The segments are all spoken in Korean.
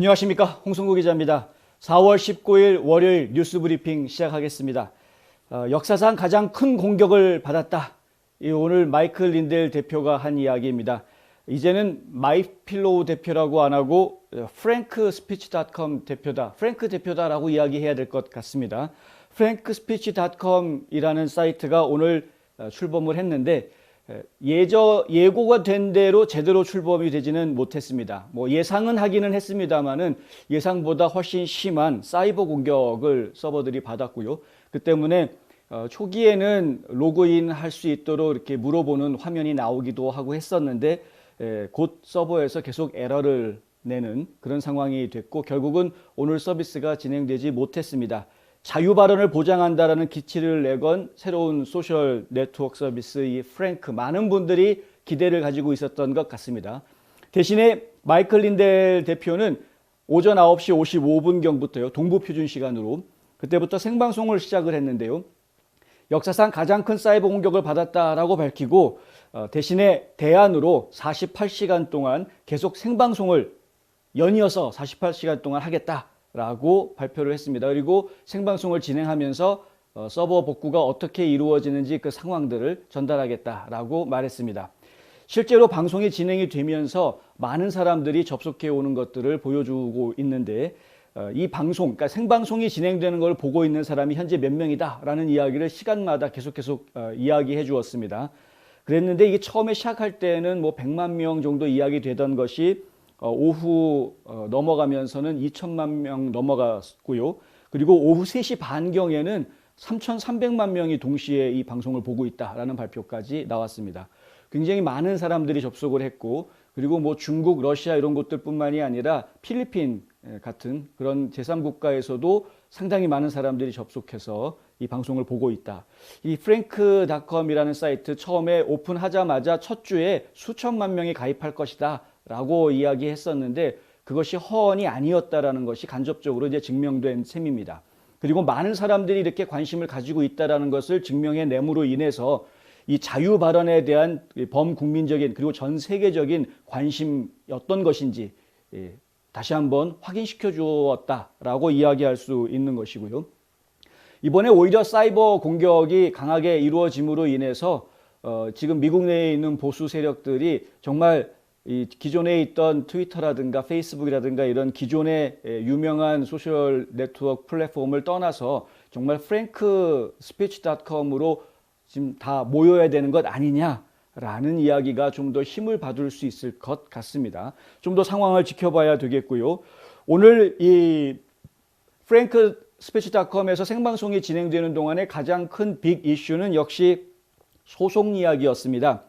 안녕하십니까, 홍성구 기자입니다. 4월 19일 월요일 뉴스 브리핑 시작하겠습니다. 역사상 가장 큰 공격을 받았다. 오늘 마이클 린델 대표가 한 이야기입니다. 이제는 마이필로우 대표라고 안 하고 프랭크스피치닷컴 대표다, 프랭크 대표다라고 이야기해야 될 것 같습니다. 프랭크스피치닷컴이라는 사이트가 오늘 출범을 했는데 예고가 된 대로 제대로 출범이 되지는 못했습니다. 예상은 하기는 했습니다만은 예상보다 훨씬 심한 사이버 공격을 서버들이 받았고요. 그 때문에 초기에는 로그인 할 수 있도록 이렇게 물어보는 화면이 나오기도 하고 했었는데 곧 서버에서 계속 에러를 내는 그런 상황이 됐고 결국은 오늘 서비스가 진행되지 못했습니다. 자유 발언을 보장한다라는 기치를 내건 새로운 소셜 네트워크 서비스 이 프랭크, 많은 분들이 기대를 가지고 있었던 것 같습니다. 대신에 마이클 린델 대표는 오전 9시 55분경부터요, 동부 표준 시간으로 그때부터 생방송을 시작을 했는데요. 역사상 가장 큰 사이버 공격을 받았다라고 밝히고 대신에 대안으로 48시간 동안 계속 생방송을 연이어서 48시간 동안 하겠다라고 발표를 했습니다. 그리고 생방송을 진행하면서 서버 복구가 어떻게 이루어지는지 그 상황들을 전달하겠다라고 말했습니다. 실제로 방송이 진행이 되면서 많은 사람들이 접속해 오는 것들을 보여주고 있는데 이 방송, 그러니까 생방송이 진행되는 걸 보고 있는 사람이 현재 몇 명이다라는 이야기를 시간마다 계속 이야기해 주었습니다. 그랬는데 이게 처음에 시작할 때는 100만 명 정도 이야기되던 것이 오후 넘어가면서는 2천만 명 넘어갔고요. 그리고 오후 3시 반경에는 3,300만 명이 동시에 이 방송을 보고 있다라는 발표까지 나왔습니다. 굉장히 많은 사람들이 접속을 했고 그리고 중국, 러시아 이런 곳들뿐만이 아니라 필리핀 같은 그런 제3국가에서도 상당히 많은 사람들이 접속해서 이 방송을 보고 있다. 이 프랭크닷컴이라는 사이트 처음에 오픈하자마자 첫 주에 수천만 명이 가입할 것이다 라고 이야기했었는데 그것이 허언이 아니었다라는 것이 간접적으로 이제 증명된 셈입니다. 그리고 많은 사람들이 이렇게 관심을 가지고 있다라는 것을 증명해냄으로 인해서 이 자유 발언에 대한 범국민적인 그리고 전 세계적인 관심이 어떤 것인지 다시 한번 확인시켜 주었다라고 이야기할 수 있는 것이고요. 이번에 오히려 사이버 공격이 강하게 이루어짐으로 인해서 지금 미국 내에 있는 보수 세력들이 정말 이 기존에 있던 트위터라든가 페이스북이라든가 이런 기존의 유명한 소셜 네트워크 플랫폼을 떠나서 정말 프랭크스피치닷컴으로 지금 다 모여야 되는 것 아니냐라는 이야기가 좀 더 힘을 받을 수 있을 것 같습니다. 좀 더 상황을 지켜봐야 되겠고요. 오늘 이 프랭크스피치닷컴에서 생방송이 진행되는 동안에 가장 큰 빅 이슈는 역시 소송 이야기였습니다.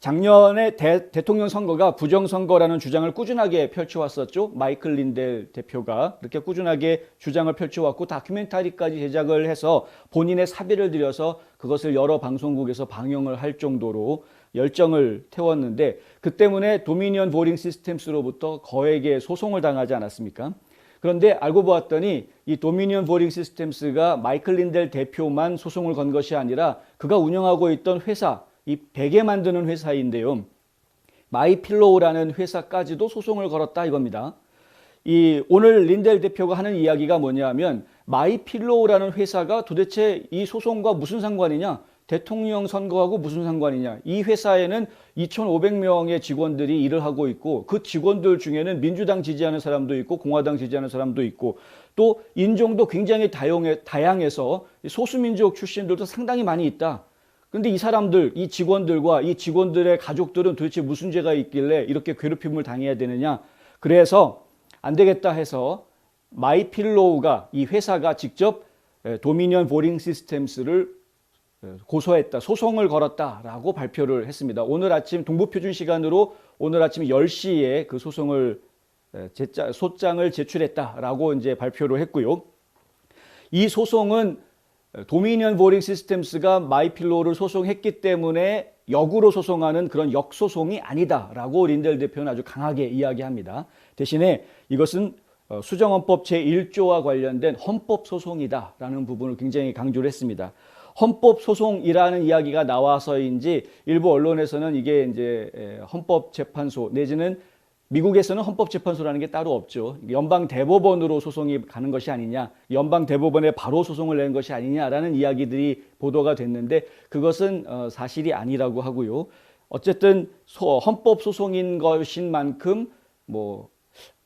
작년에 대통령 선거가 부정선거라는 주장을 꾸준하게 펼쳐왔었죠. 마이클 린델 대표가 그렇게 꾸준하게 주장을 펼쳐왔고 다큐멘터리까지 제작을 해서 본인의 사비를 들여서 그것을 여러 방송국에서 방영을 할 정도로 열정을 태웠는데 그 때문에 도미니언 보링 시스템스로부터 거액의 소송을 당하지 않았습니까? 그런데 알고 보았더니 이 도미니언 보링 시스템스가 마이클 린델 대표만 소송을 건 것이 아니라 그가 운영하고 있던 회사, 이 베개 만드는 회사인데요. 마이필로우라는 회사까지도 소송을 걸었다 이겁니다. 오늘 린델 대표가 하는 이야기가 뭐냐면 마이필로우라는 회사가 도대체 이 소송과 무슨 상관이냐? 대통령 선거하고 무슨 상관이냐? 이 회사에는 2,500명의 직원들이 일을 하고 있고 그 직원들 중에는 민주당 지지하는 사람도 있고 공화당 지지하는 사람도 있고 또 인종도 굉장히 다양해서 소수민족 출신들도 상당히 많이 있다. 근데 이 사람들, 이 직원들과 이 직원들의 가족들은 도대체 무슨 죄가 있길래 이렇게 괴롭힘을 당해야 되느냐. 그래서 안 되겠다 해서 마이필로우가 이 회사가 직접 도미니언 보링 시스템스를 고소했다, 소송을 걸었다라고 발표를 했습니다. 오늘 아침 동부표준 시간으로 오늘 아침 10시에 그 소장을 제출했다라고 이제 발표를 했고요. 이 소송은 도미니언 보링 시스템스가 마이필로우를 소송했기 때문에 역으로 소송하는 그런 역소송이 아니다라고 린델 대표는 아주 강하게 이야기합니다. 대신에 이것은 수정헌법 제1조와 관련된 헌법소송이다라는 부분을 굉장히 강조를 했습니다. 헌법소송이라는 이야기가 나와서인지 일부 언론에서는 이게 이제 헌법재판소 내지는 미국에서는 헌법재판소라는 게 따로 없죠. 연방대법원으로 소송이 가는 것이 아니냐, 연방대법원에 바로 소송을 낸 것이 아니냐라는 이야기들이 보도가 됐는데 그것은 사실이 아니라고 하고요. 어쨌든 헌법소송인 것인 만큼 뭐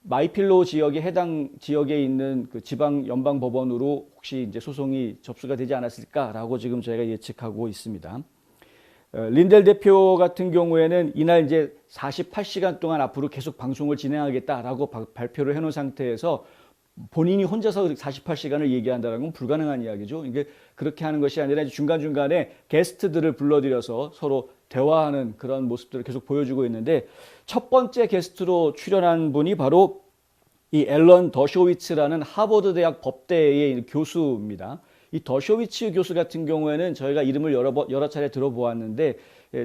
마이필로우 지역에 해당 지역에 있는 그 지방 연방법원으로 혹시 이제 소송이 접수가 되지 않았을까라고 지금 저희가 예측하고 있습니다. 린델 대표 같은 경우에는 이날 이제 48시간 동안 앞으로 계속 방송을 진행하겠다라고 발표를 해놓은 상태에서 본인이 혼자서 48시간을 얘기한다는 건 불가능한 이야기죠. 이게 그렇게 하는 것이 아니라 중간중간에 게스트들을 불러들여서 서로 대화하는 그런 모습들을 계속 보여주고 있는데 첫 번째 게스트로 출연한 분이 바로 이 앨런 더쇼위츠라는 하버드 대학 법대의 교수입니다. 이 더쇼위츠 교수 같은 경우에는 저희가 이름을 여러 차례 들어보았는데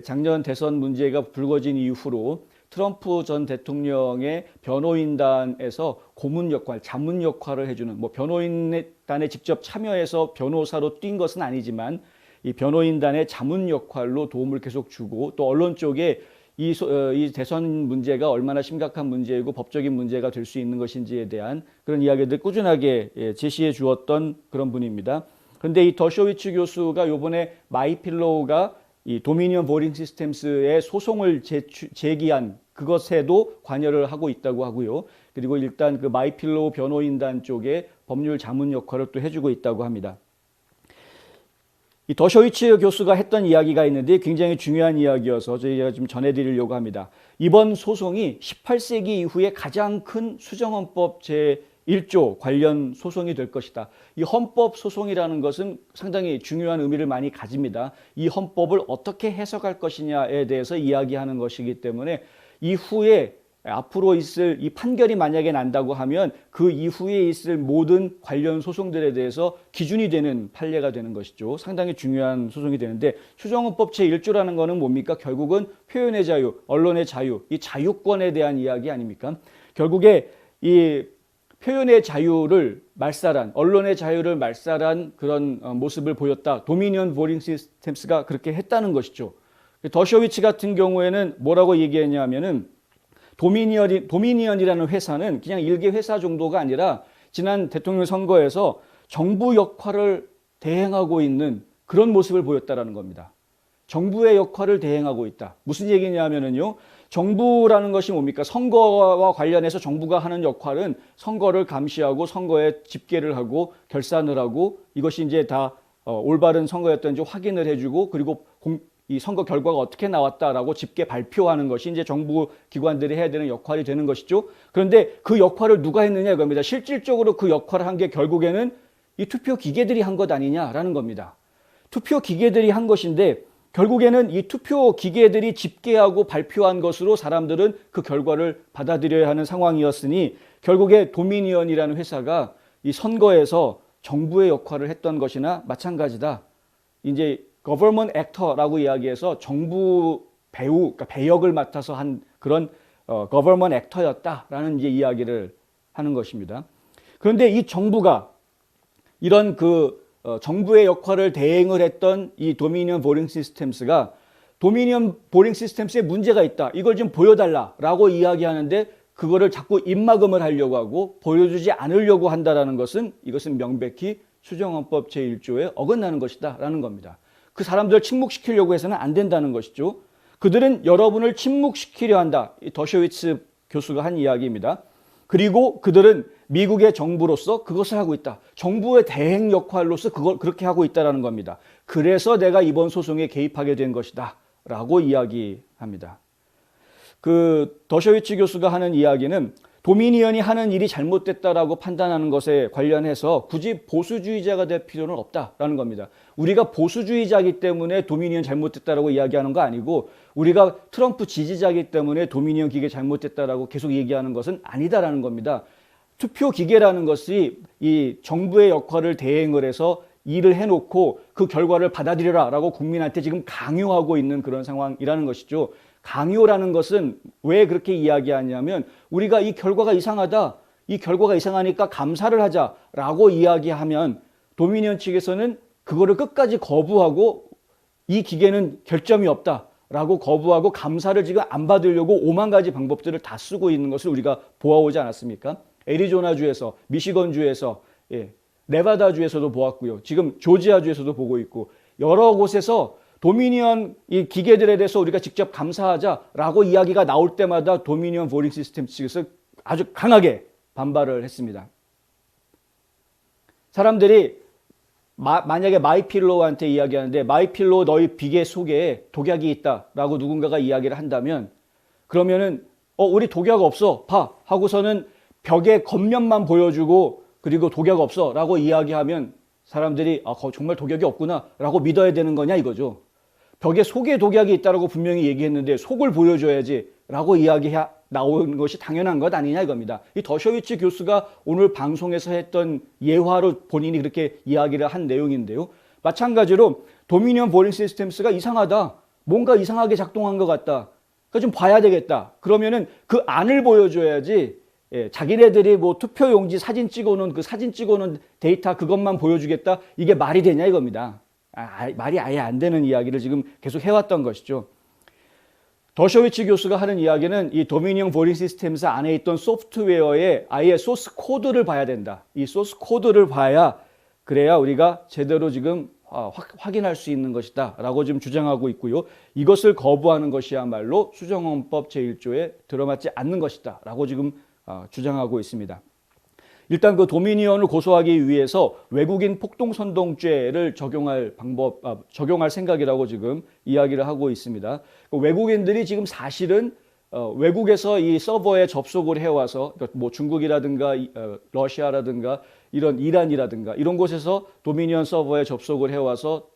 작년 대선 문제가 불거진 이후로 트럼프 전 대통령의 변호인단에서 고문 역할, 자문 역할을 해주는 뭐 변호인단에 직접 참여해서 변호사로 뛴 것은 아니지만 이 변호인단의 자문 역할로 도움을 계속 주고 또 언론 쪽에 이 대선 문제가 얼마나 심각한 문제이고 법적인 문제가 될 수 있는 것인지에 대한 그런 이야기들 꾸준하게 제시해 주었던 그런 분입니다. 그런데 이 더쇼위츠 교수가 이번에 마이필로우가 이 도미니언 보링 시스템스의 소송을 제기한 그것에도 관여를 하고 있다고 하고요. 그리고 일단 그 마이필로우 변호인단 쪽에 법률 자문 역할을 또 해주고 있다고 합니다. 이 더쇼위츠 교수가 했던 이야기가 있는데 굉장히 중요한 이야기여서 저희가 좀 전해드리려고 합니다. 이번 소송이 18세기 이후에 가장 큰 수정헌법 제1조 관련 소송이 될 것이다. 이 헌법 소송이라는 것은 상당히 중요한 의미를 많이 가집니다. 이 헌법을 어떻게 해석할 것이냐에 대해서 이야기하는 것이기 때문에 이후에 앞으로 있을 이 판결이 만약에 난다고 하면 그 이후에 있을 모든 관련 소송들에 대해서 기준이 되는 판례가 되는 것이죠. 상당히 중요한 소송이 되는데 수정헌법 제1조라는 것은 뭡니까? 결국은 표현의 자유, 언론의 자유, 이 자유권에 대한 이야기 아닙니까? 결국에 이 표현의 자유를 말살한, 언론의 자유를 말살한 그런 모습을 보였다. 도미니언 보링 시스템스가 그렇게 했다는 것이죠. 더쇼위츠 같은 경우에는 뭐라고 얘기했냐면은 도미니언이라는 회사는 그냥 일개 회사 정도가 아니라 지난 대통령 선거에서 정부 역할을 대행하고 있는 그런 모습을 보였다라는 겁니다. 정부의 역할을 대행하고 있다. 무슨 얘기냐면요. 정부라는 것이 뭡니까? 선거와 관련해서 정부가 하는 역할은 선거를 감시하고 선거에 집계를 하고 결산을 하고 이것이 이제 다 올바른 선거였던지 확인을 해주고 그리고 이 선거 결과가 어떻게 나왔다라고 집계 발표하는 것이 이제 정부 기관들이 해야 되는 역할이 되는 것이죠. 그런데 그 역할을 누가 했느냐 이겁니다. 실질적으로 그 역할을 한 게 결국에는 이 투표 기계들이 한 것 아니냐라는 겁니다. 투표 기계들이 한 것인데 결국에는 이 투표 기계들이 집계하고 발표한 것으로 사람들은 그 결과를 받아들여야 하는 상황이었으니 결국에 도미니언이라는 회사가 이 선거에서 정부의 역할을 했던 것이나 마찬가지다. 이제 Government Actor라고 이야기해서 정부 배우, 그러니까 배역을 맡아서 한 그런 Government Actor였다라는 이제 이야기를 하는 것입니다. 그런데 이 정부가 이런 정부의 역할을 대행을 했던 이 도미니언 보링 시스템스가 도미니언 보링 시스템스에 문제가 있다. 이걸 좀 보여달라라고 이야기하는데 그거를 자꾸 입막음을 하려고 하고 보여주지 않으려고 한다라는 것은 이것은 명백히 수정헌법 제1조에 어긋나는 것이다라는 겁니다. 그 사람들을 침묵시키려고 해서는 안 된다는 것이죠. 그들은 여러분을 침묵시키려 한다. 더쇼위츠 교수가 한 이야기입니다. 그리고 그들은 미국의 정부로서 그것을 하고 있다. 정부의 대행 역할로서 그걸 그렇게 하고 있다는 겁니다. 그래서 내가 이번 소송에 개입하게 된 것이다. 라고 이야기합니다. 그 더쇼위츠 교수가 하는 이야기는 도미니언이 하는 일이 잘못됐다라고 판단하는 것에 관련해서 굳이 보수주의자가 될 필요는 없다라는 겁니다. 우리가 보수주의자이기 때문에 도미니언 잘못됐다라고 이야기하는 거 아니고 우리가 트럼프 지지자이기 때문에 도미니언 기계 잘못됐다라고 계속 얘기하는 것은 아니다라는 겁니다. 투표 기계라는 것이 이 정부의 역할을 대행을 해서 일을 해놓고 그 결과를 받아들여라라고 국민한테 지금 강요하고 있는 그런 상황이라는 것이죠. 강요라는 것은 왜 그렇게 이야기하냐면 우리가 이 결과가 이상하다. 이 결과가 이상하니까 감사를 하자라고 이야기하면 도미니언 측에서는 그거를 끝까지 거부하고 이 기계는 결점이 없다. 라고 거부하고 감사를 지금 안 받으려고 5만 가지 방법들을 다 쓰고 있는 것을 우리가 보아오지 않았습니까? 애리조나주에서, 미시건주에서, 네바다주에서도 보았고요. 지금 조지아주에서도 보고 있고 여러 곳에서 도미니언 이 기계들에 대해서 우리가 직접 감사하자라고 이야기가 나올 때마다 도미니언 보링 시스템 측에서 아주 강하게 반발을 했습니다. 사람들이 만약에 마이필로우한테 이야기하는데 마이필로우 너희 비계 속에 독약이 있다라고 누군가가 이야기를 한다면 그러면은 우리 독약 없어 봐 하고서는 벽의 겉면만 보여주고 그리고 독약 없어 라고 이야기하면 사람들이 정말 독약이 없구나 라고 믿어야 되는 거냐 이거죠. 벽의 속에 독약이 있다라고 분명히 얘기했는데 속을 보여줘야지 라고 나오는 것이 당연한 것 아니냐 이겁니다. 이 더셔위츠 교수가 오늘 방송에서 했던 예화로 본인이 그렇게 이야기를 한 내용인데요. 마찬가지로 도미니언 보링 시스템스가 이상하다. 뭔가 이상하게 작동한 것 같다. 그러니까 좀 봐야 되겠다. 그러면은 그 안을 보여줘야지 자기네들이 뭐 투표용지 사진 찍어놓은 그 사진 찍어놓은 데이터 그것만 보여주겠다. 이게 말이 되냐 이겁니다. 말이 아예 안 되는 이야기를 지금 계속 해왔던 것이죠. 더셔위츠 교수가 하는 이야기는 이 도미니언 보링 시스템스 안에 있던 소프트웨어의 아예 소스 코드를 봐야 된다. 이 소스 코드를 봐야 그래야 우리가 제대로 지금 확인할 수 있는 것이다 라고 지금 주장하고 있고요. 이것을 거부하는 것이야말로 수정헌법 제1조에 들어맞지 않는 것이다 라고 지금 주장하고 있습니다. 일단 그 도미니언을 고소하기 위해서 외국인 폭동선동죄를 적용할 생각이라고 지금 이야기를 하고 있습니다. 외국인들이 지금 사실은 외국에서 이 서버에 접속을 해와서 뭐 중국이라든가 러시아라든가 이런 이란이라든가 이런 곳에서 도미니언 서버에 접속을 해와서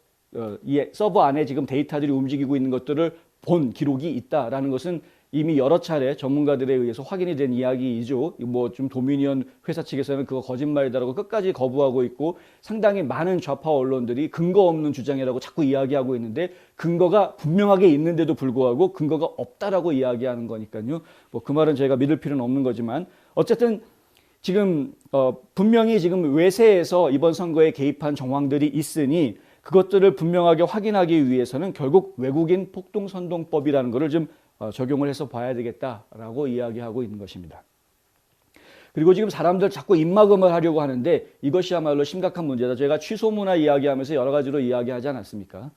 이 서버 안에 지금 데이터들이 움직이고 있는 것들을 본 기록이 있다라는 것은 이미 여러 차례 전문가들에 의해서 확인이 된 이야기이죠. 뭐 좀 도미니언 회사 측에서는 그거 거짓말이다라고 끝까지 거부하고 있고 상당히 많은 좌파 언론들이 근거 없는 주장이라고 자꾸 이야기하고 있는데 근거가 분명하게 있는데도 불구하고 근거가 없다라고 이야기하는 거니까요. 뭐 그 말은 제가 믿을 필요는 없는 거지만 어쨌든 지금 분명히 지금 외세에서 이번 선거에 개입한 정황들이 있으니 그것들을 분명하게 확인하기 위해서는 결국 외국인 폭동선동법이라는 것을 좀 적용을 해서 봐야 되겠다라고 이야기하고 있는 것입니다. 그리고 지금 사람들 자꾸 입막음을 하려고 하는데 이것이야말로 심각한 문제다. 제가 취소문화 이야기하면서 여러 가지로 이야기하지 않았습니까?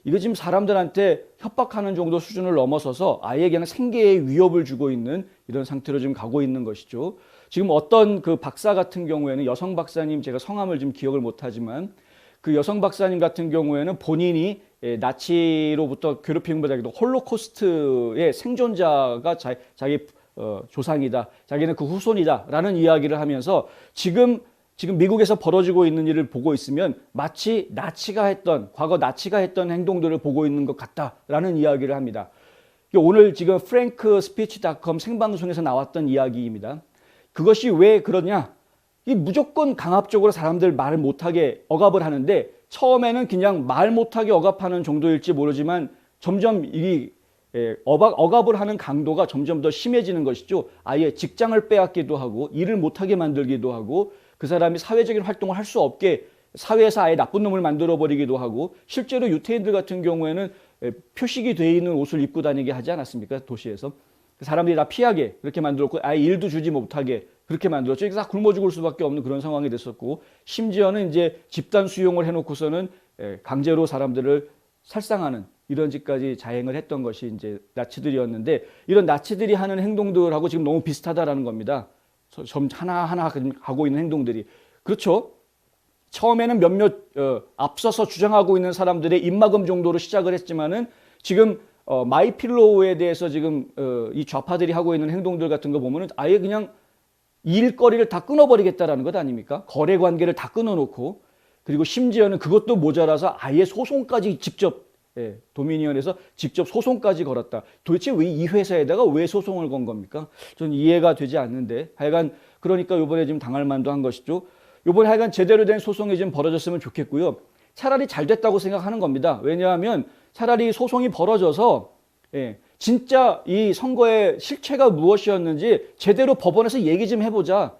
이거 지금 사람들한테 협박하는 정도 수준을 넘어서서 아예 그냥 생계에 위협을 주고 있는 이런 상태로 지금 가고 있는 것이죠. 지금 어떤 그 박사 같은 경우에는 여성 박사님 제가 성함을 지금 기억을 못하지만 그 여성 박사님 같은 경우에는 본인이 나치로부터 괴롭힘을 받았기도 홀로코스트의 생존자가 자기 조상이다. 자기는 그 후손이다. 라는 이야기를 하면서 지금 미국에서 벌어지고 있는 일을 보고 있으면 마치 과거 나치가 했던 행동들을 보고 있는 것 같다라는 이야기를 합니다. 오늘 지금 frankspeech.com 생방송에서 나왔던 이야기입니다. 그것이 왜 그러냐? 이 무조건 강압적으로 사람들 말을 못하게 억압을 하는데 처음에는 그냥 말 못하게 억압하는 정도일지 모르지만 점점 이 억압을 하는 강도가 점점 더 심해지는 것이죠. 아예 직장을 빼앗기도 하고 일을 못하게 만들기도 하고 그 사람이 사회적인 활동을 할 수 없게 사회에서 아예 나쁜 놈을 만들어버리기도 하고 실제로 유태인들 같은 경우에는 표식이 되어 있는 옷을 입고 다니게 하지 않았습니까? 도시에서. 사람들이 다 피하게 그렇게 만들었고 아예 일도 주지 못하게 그렇게 만들었죠. 이게 다 굶어 죽을 수밖에 없는 그런 상황이 됐었고 심지어는 이제 집단 수용을 해놓고서는 강제로 사람들을 살상하는 이런 짓까지 자행을 했던 것이 이제 나치들이었는데 이런 나치들이 하는 행동들하고 지금 너무 비슷하다라는 겁니다. 점 하나하나 하고 있는 행동들이. 그렇죠. 처음에는 몇몇 앞서서 주장하고 있는 사람들의 입막음 정도로 시작을 했지만은 지금 마이필로우에 대해서 지금 이 좌파들이 하고 있는 행동들 같은 거 보면은 아예 그냥 일거리를 다 끊어버리겠다라는 것 아닙니까? 거래 관계를 다 끊어놓고 그리고 심지어는 그것도 모자라서 아예 소송까지 직접 도미니언에서 직접 소송까지 걸었다. 도대체 왜 이 회사에다가 왜 소송을 건 겁니까? 저는 이해가 되지 않는데 하여간 그러니까 이번에 지금 당할 만도 한 것이죠. 이번에 하여간 제대로 된 소송이 좀 벌어졌으면 좋겠고요. 차라리 잘 됐다고 생각하는 겁니다. 왜냐하면 차라리 소송이 벌어져서 진짜 이 선거의 실체가 무엇이었는지 제대로 법원에서 얘기 좀 해보자.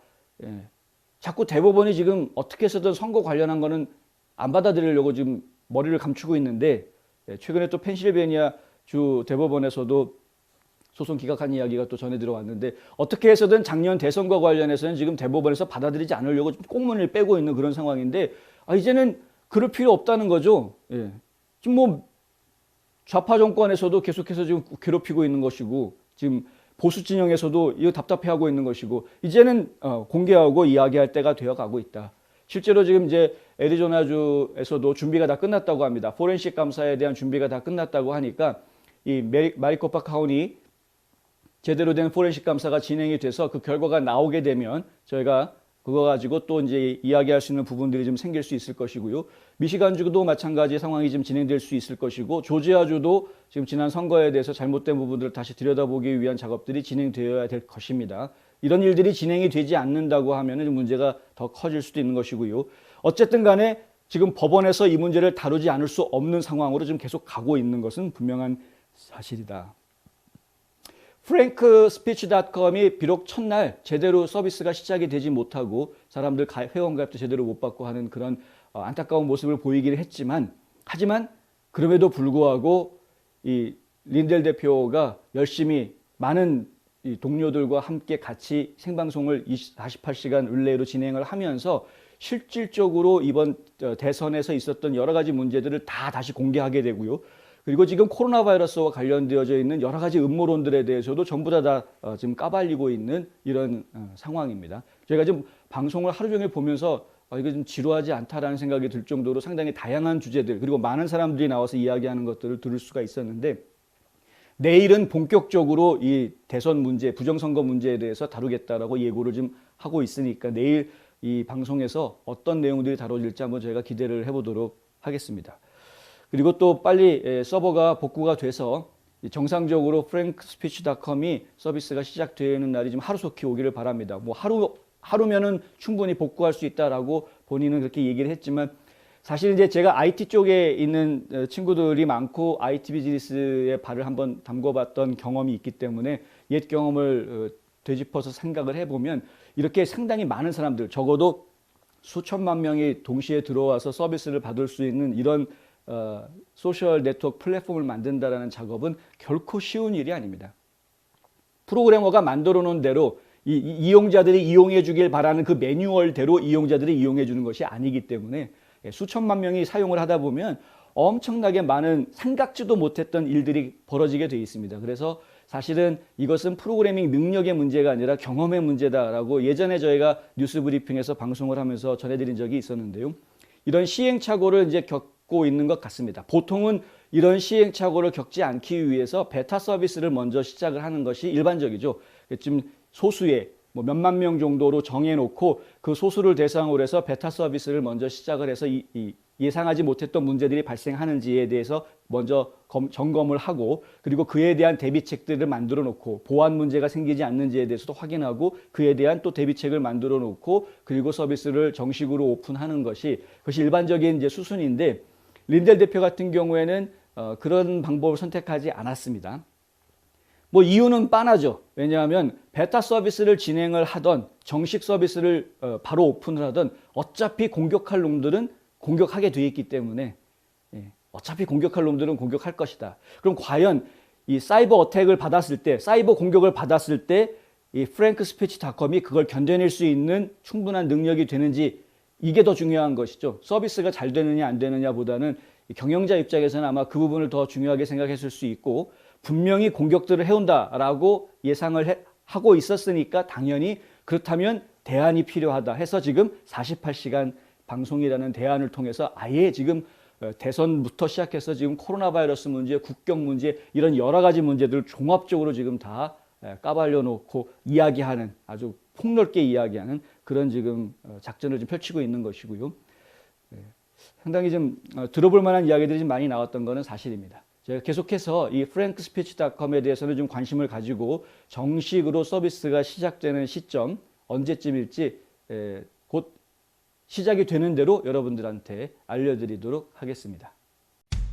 자꾸 대법원이 지금 어떻게 해서든 선거 관련한 거는 안 받아들이려고 지금 머리를 감추고 있는데 최근에 또 펜실베니아 주 대법원에서도 소송 기각한 이야기가 또 전해 들어왔는데 어떻게 해서든 작년 대선과 관련해서는 지금 대법원에서 받아들이지 않으려고 좀 꽁문을 빼고 있는 그런 상황인데 이제는 그럴 필요 없다는 거죠. 예. 지금 뭐 좌파 정권에서도 계속해서 지금 괴롭히고 있는 것이고 지금 보수 진영에서도 이거 답답해하고 있는 것이고 이제는 공개하고 이야기할 때가 되어가고 있다. 실제로 지금 이제 애리조나주에서도 준비가 다 끝났다고 합니다. 포렌식 감사에 대한 준비가 다 끝났다고 하니까 이 마리코파 카운티 제대로 된 포렌식 감사가 진행이 돼서 그 결과가 나오게 되면 저희가 그거 가지고 또 이제 이야기할 수 있는 부분들이 좀 생길 수 있을 것이고요. 미시간주도 마찬가지 상황이 좀 진행될 수 있을 것이고 조지아주도 지금 지난 선거에 대해서 잘못된 부분들을 다시 들여다보기 위한 작업들이 진행되어야 될 것입니다. 이런 일들이 진행이 되지 않는다고 하면 문제가 더 커질 수도 있는 것이고요. 어쨌든 간에 지금 법원에서 이 문제를 다루지 않을 수 없는 상황으로 지금 계속 가고 있는 것은 분명한 사실이다. frankspeech.com이 비록 첫날 제대로 서비스가 시작이 되지 못하고 사람들 회원가입도 제대로 못 받고 하는 그런 안타까운 모습을 보이기는 했지만 하지만 그럼에도 불구하고 이 린델 대표가 열심히 많은 이 동료들과 함께 같이 생방송을 48시간 릴레이로 진행을 하면서 실질적으로 이번 대선에서 있었던 여러 가지 문제들을 다시 공개하게 되고요. 그리고 지금 코로나 바이러스와 관련되어져 있는 여러 가지 음모론들에 대해서도 전부 다 지금 까발리고 있는 이런 상황입니다. 저희가 지금 방송을 하루 종일 보면서 이거 좀 지루하지 않다라는 생각이 들 정도로 상당히 다양한 주제들 그리고 많은 사람들이 나와서 이야기하는 것들을 들을 수가 있었는데 내일은 본격적으로 이 대선 문제, 부정선거 문제에 대해서 다루겠다라고 예고를 좀 하고 있으니까 내일 이 방송에서 어떤 내용들이 다뤄질지 한번 저희가 기대를 해보도록 하겠습니다. 그리고 또 빨리 서버가 복구가 돼서 정상적으로 frankspeech.com이 서비스가 시작되는 날이 좀 하루속히 오기를 바랍니다. 뭐 하루면은 충분히 복구할 수 있다라고 본인은 그렇게 얘기를 했지만 사실 이제 제가 IT 쪽에 있는 친구들이 많고 IT 비즈니스에 발을 한번 담궈봤던 경험이 있기 때문에 옛 경험을 되짚어서 생각을 해보면 이렇게 상당히 많은 사람들 적어도 수천만 명이 동시에 들어와서 서비스를 받을 수 있는 이런 소셜 네트워크 플랫폼을 만든다라는 작업은 결코 쉬운 일이 아닙니다. 프로그래머가 만들어 놓은 대로 이용자들이 이용해 주길 바라는 그 매뉴얼대로 이용자들이 이용해 주는 것이 아니기 때문에 수천만 명이 사용을 하다 보면 엄청나게 많은 생각지도 못했던 일들이 벌어지게 되어 있습니다. 그래서 사실은 이것은 프로그래밍 능력의 문제가 아니라 경험의 문제다라고 예전에 저희가 뉴스 브리핑에서 방송을 하면서 전해드린 적이 있었는데요. 이런 시행착오를 이제 겪고 있는 것 같습니다. 보통은 이런 시행착오를 겪지 않기 위해서 베타 서비스를 먼저 시작을 하는 것이 일반적이죠. 지금 소수의 뭐 몇만 명 정도로 정해놓고 그 소수를 대상으로 해서 베타 서비스를 먼저 시작을 해서 예상하지 못했던 문제들이 발생하는지에 대해서 먼저 점검을 하고 그리고 그에 대한 대비책들을 만들어 놓고 보안 문제가 생기지 않는지에 대해서도 확인하고 그에 대한 또 대비책을 만들어 놓고 그리고 서비스를 정식으로 오픈하는 그것이 일반적인 이제 수순인데 린델 대표 같은 경우에는 그런 방법을 선택하지 않았습니다. 뭐 이유는 뻔하죠. 왜냐하면 베타 서비스를 진행을 하던 정식 서비스를 바로 오픈을 하던 어차피 공격할 놈들은 공격하게 돼 있기 때문에 어차피 공격할 놈들은 공격할 것이다. 그럼 과연 이 사이버 어택을 받았을 때 사이버 공격을 받았을 때 이 frankspeech.com이 그걸 견뎌낼 수 있는 충분한 능력이 되는지 이게 더 중요한 것이죠. 서비스가 잘 되느냐 안 되느냐보다는 경영자 입장에서는 아마 그 부분을 더 중요하게 생각했을 수 있고 분명히 공격들을 해온다라고 예상을 하고 있었으니까 당연히 그렇다면 대안이 필요하다 해서 지금 48시간 방송이라는 대안을 통해서 아예 지금 대선부터 시작해서 지금 코로나 바이러스 문제, 국경 문제 이런 여러 가지 문제들을 종합적으로 지금 다 까발려 놓고 이야기하는 아주 폭넓게 이야기하는 그런 지금 작전을 좀 펼치고 있는 것이고요. 상당히 좀 들어볼 만한 이야기들이 좀 많이 나왔던 것은 사실입니다. 제가 계속해서 이 frankspeech.com에 대해서는 좀 관심을 가지고 정식으로 서비스가 시작되는 시점 언제쯤일지 곧 시작이 되는 대로 여러분들한테 알려드리도록 하겠습니다.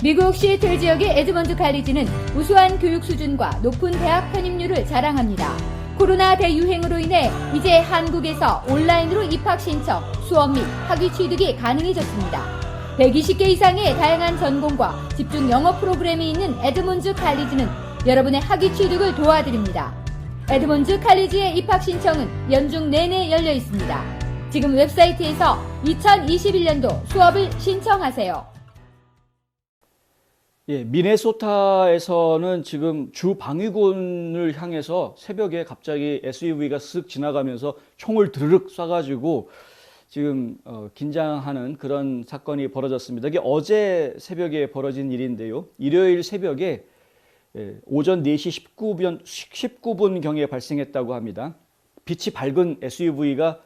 미국 시애틀 지역의 에드먼드 칼리지는 우수한 교육 수준과 높은 대학 편입률을 자랑합니다. 코로나 대유행으로 인해 이제 한국에서 온라인으로 입학 신청, 수업 및 학위 취득이 가능해졌습니다. 120개 이상의 다양한 전공과 집중 영어 프로그램이 있는 에드먼즈 칼리지는 여러분의 학위 취득을 도와드립니다. 에드먼즈 칼리지의 입학 신청은 연중 내내 열려 있습니다. 지금 웹사이트에서 2021년도 수업을 신청하세요. 예, 미네소타에서는 지금 주 방위군을 향해서 새벽에 갑자기 SUV가 쓱 지나가면서 총을 드르륵 쏴가지고 지금 긴장하는 그런 사건이 벌어졌습니다. 이게 어제 새벽에 벌어진 일인데요. 일요일 새벽에 오전 4시 19분 경에 발생했다고 합니다. 빛이 밝은 SUV가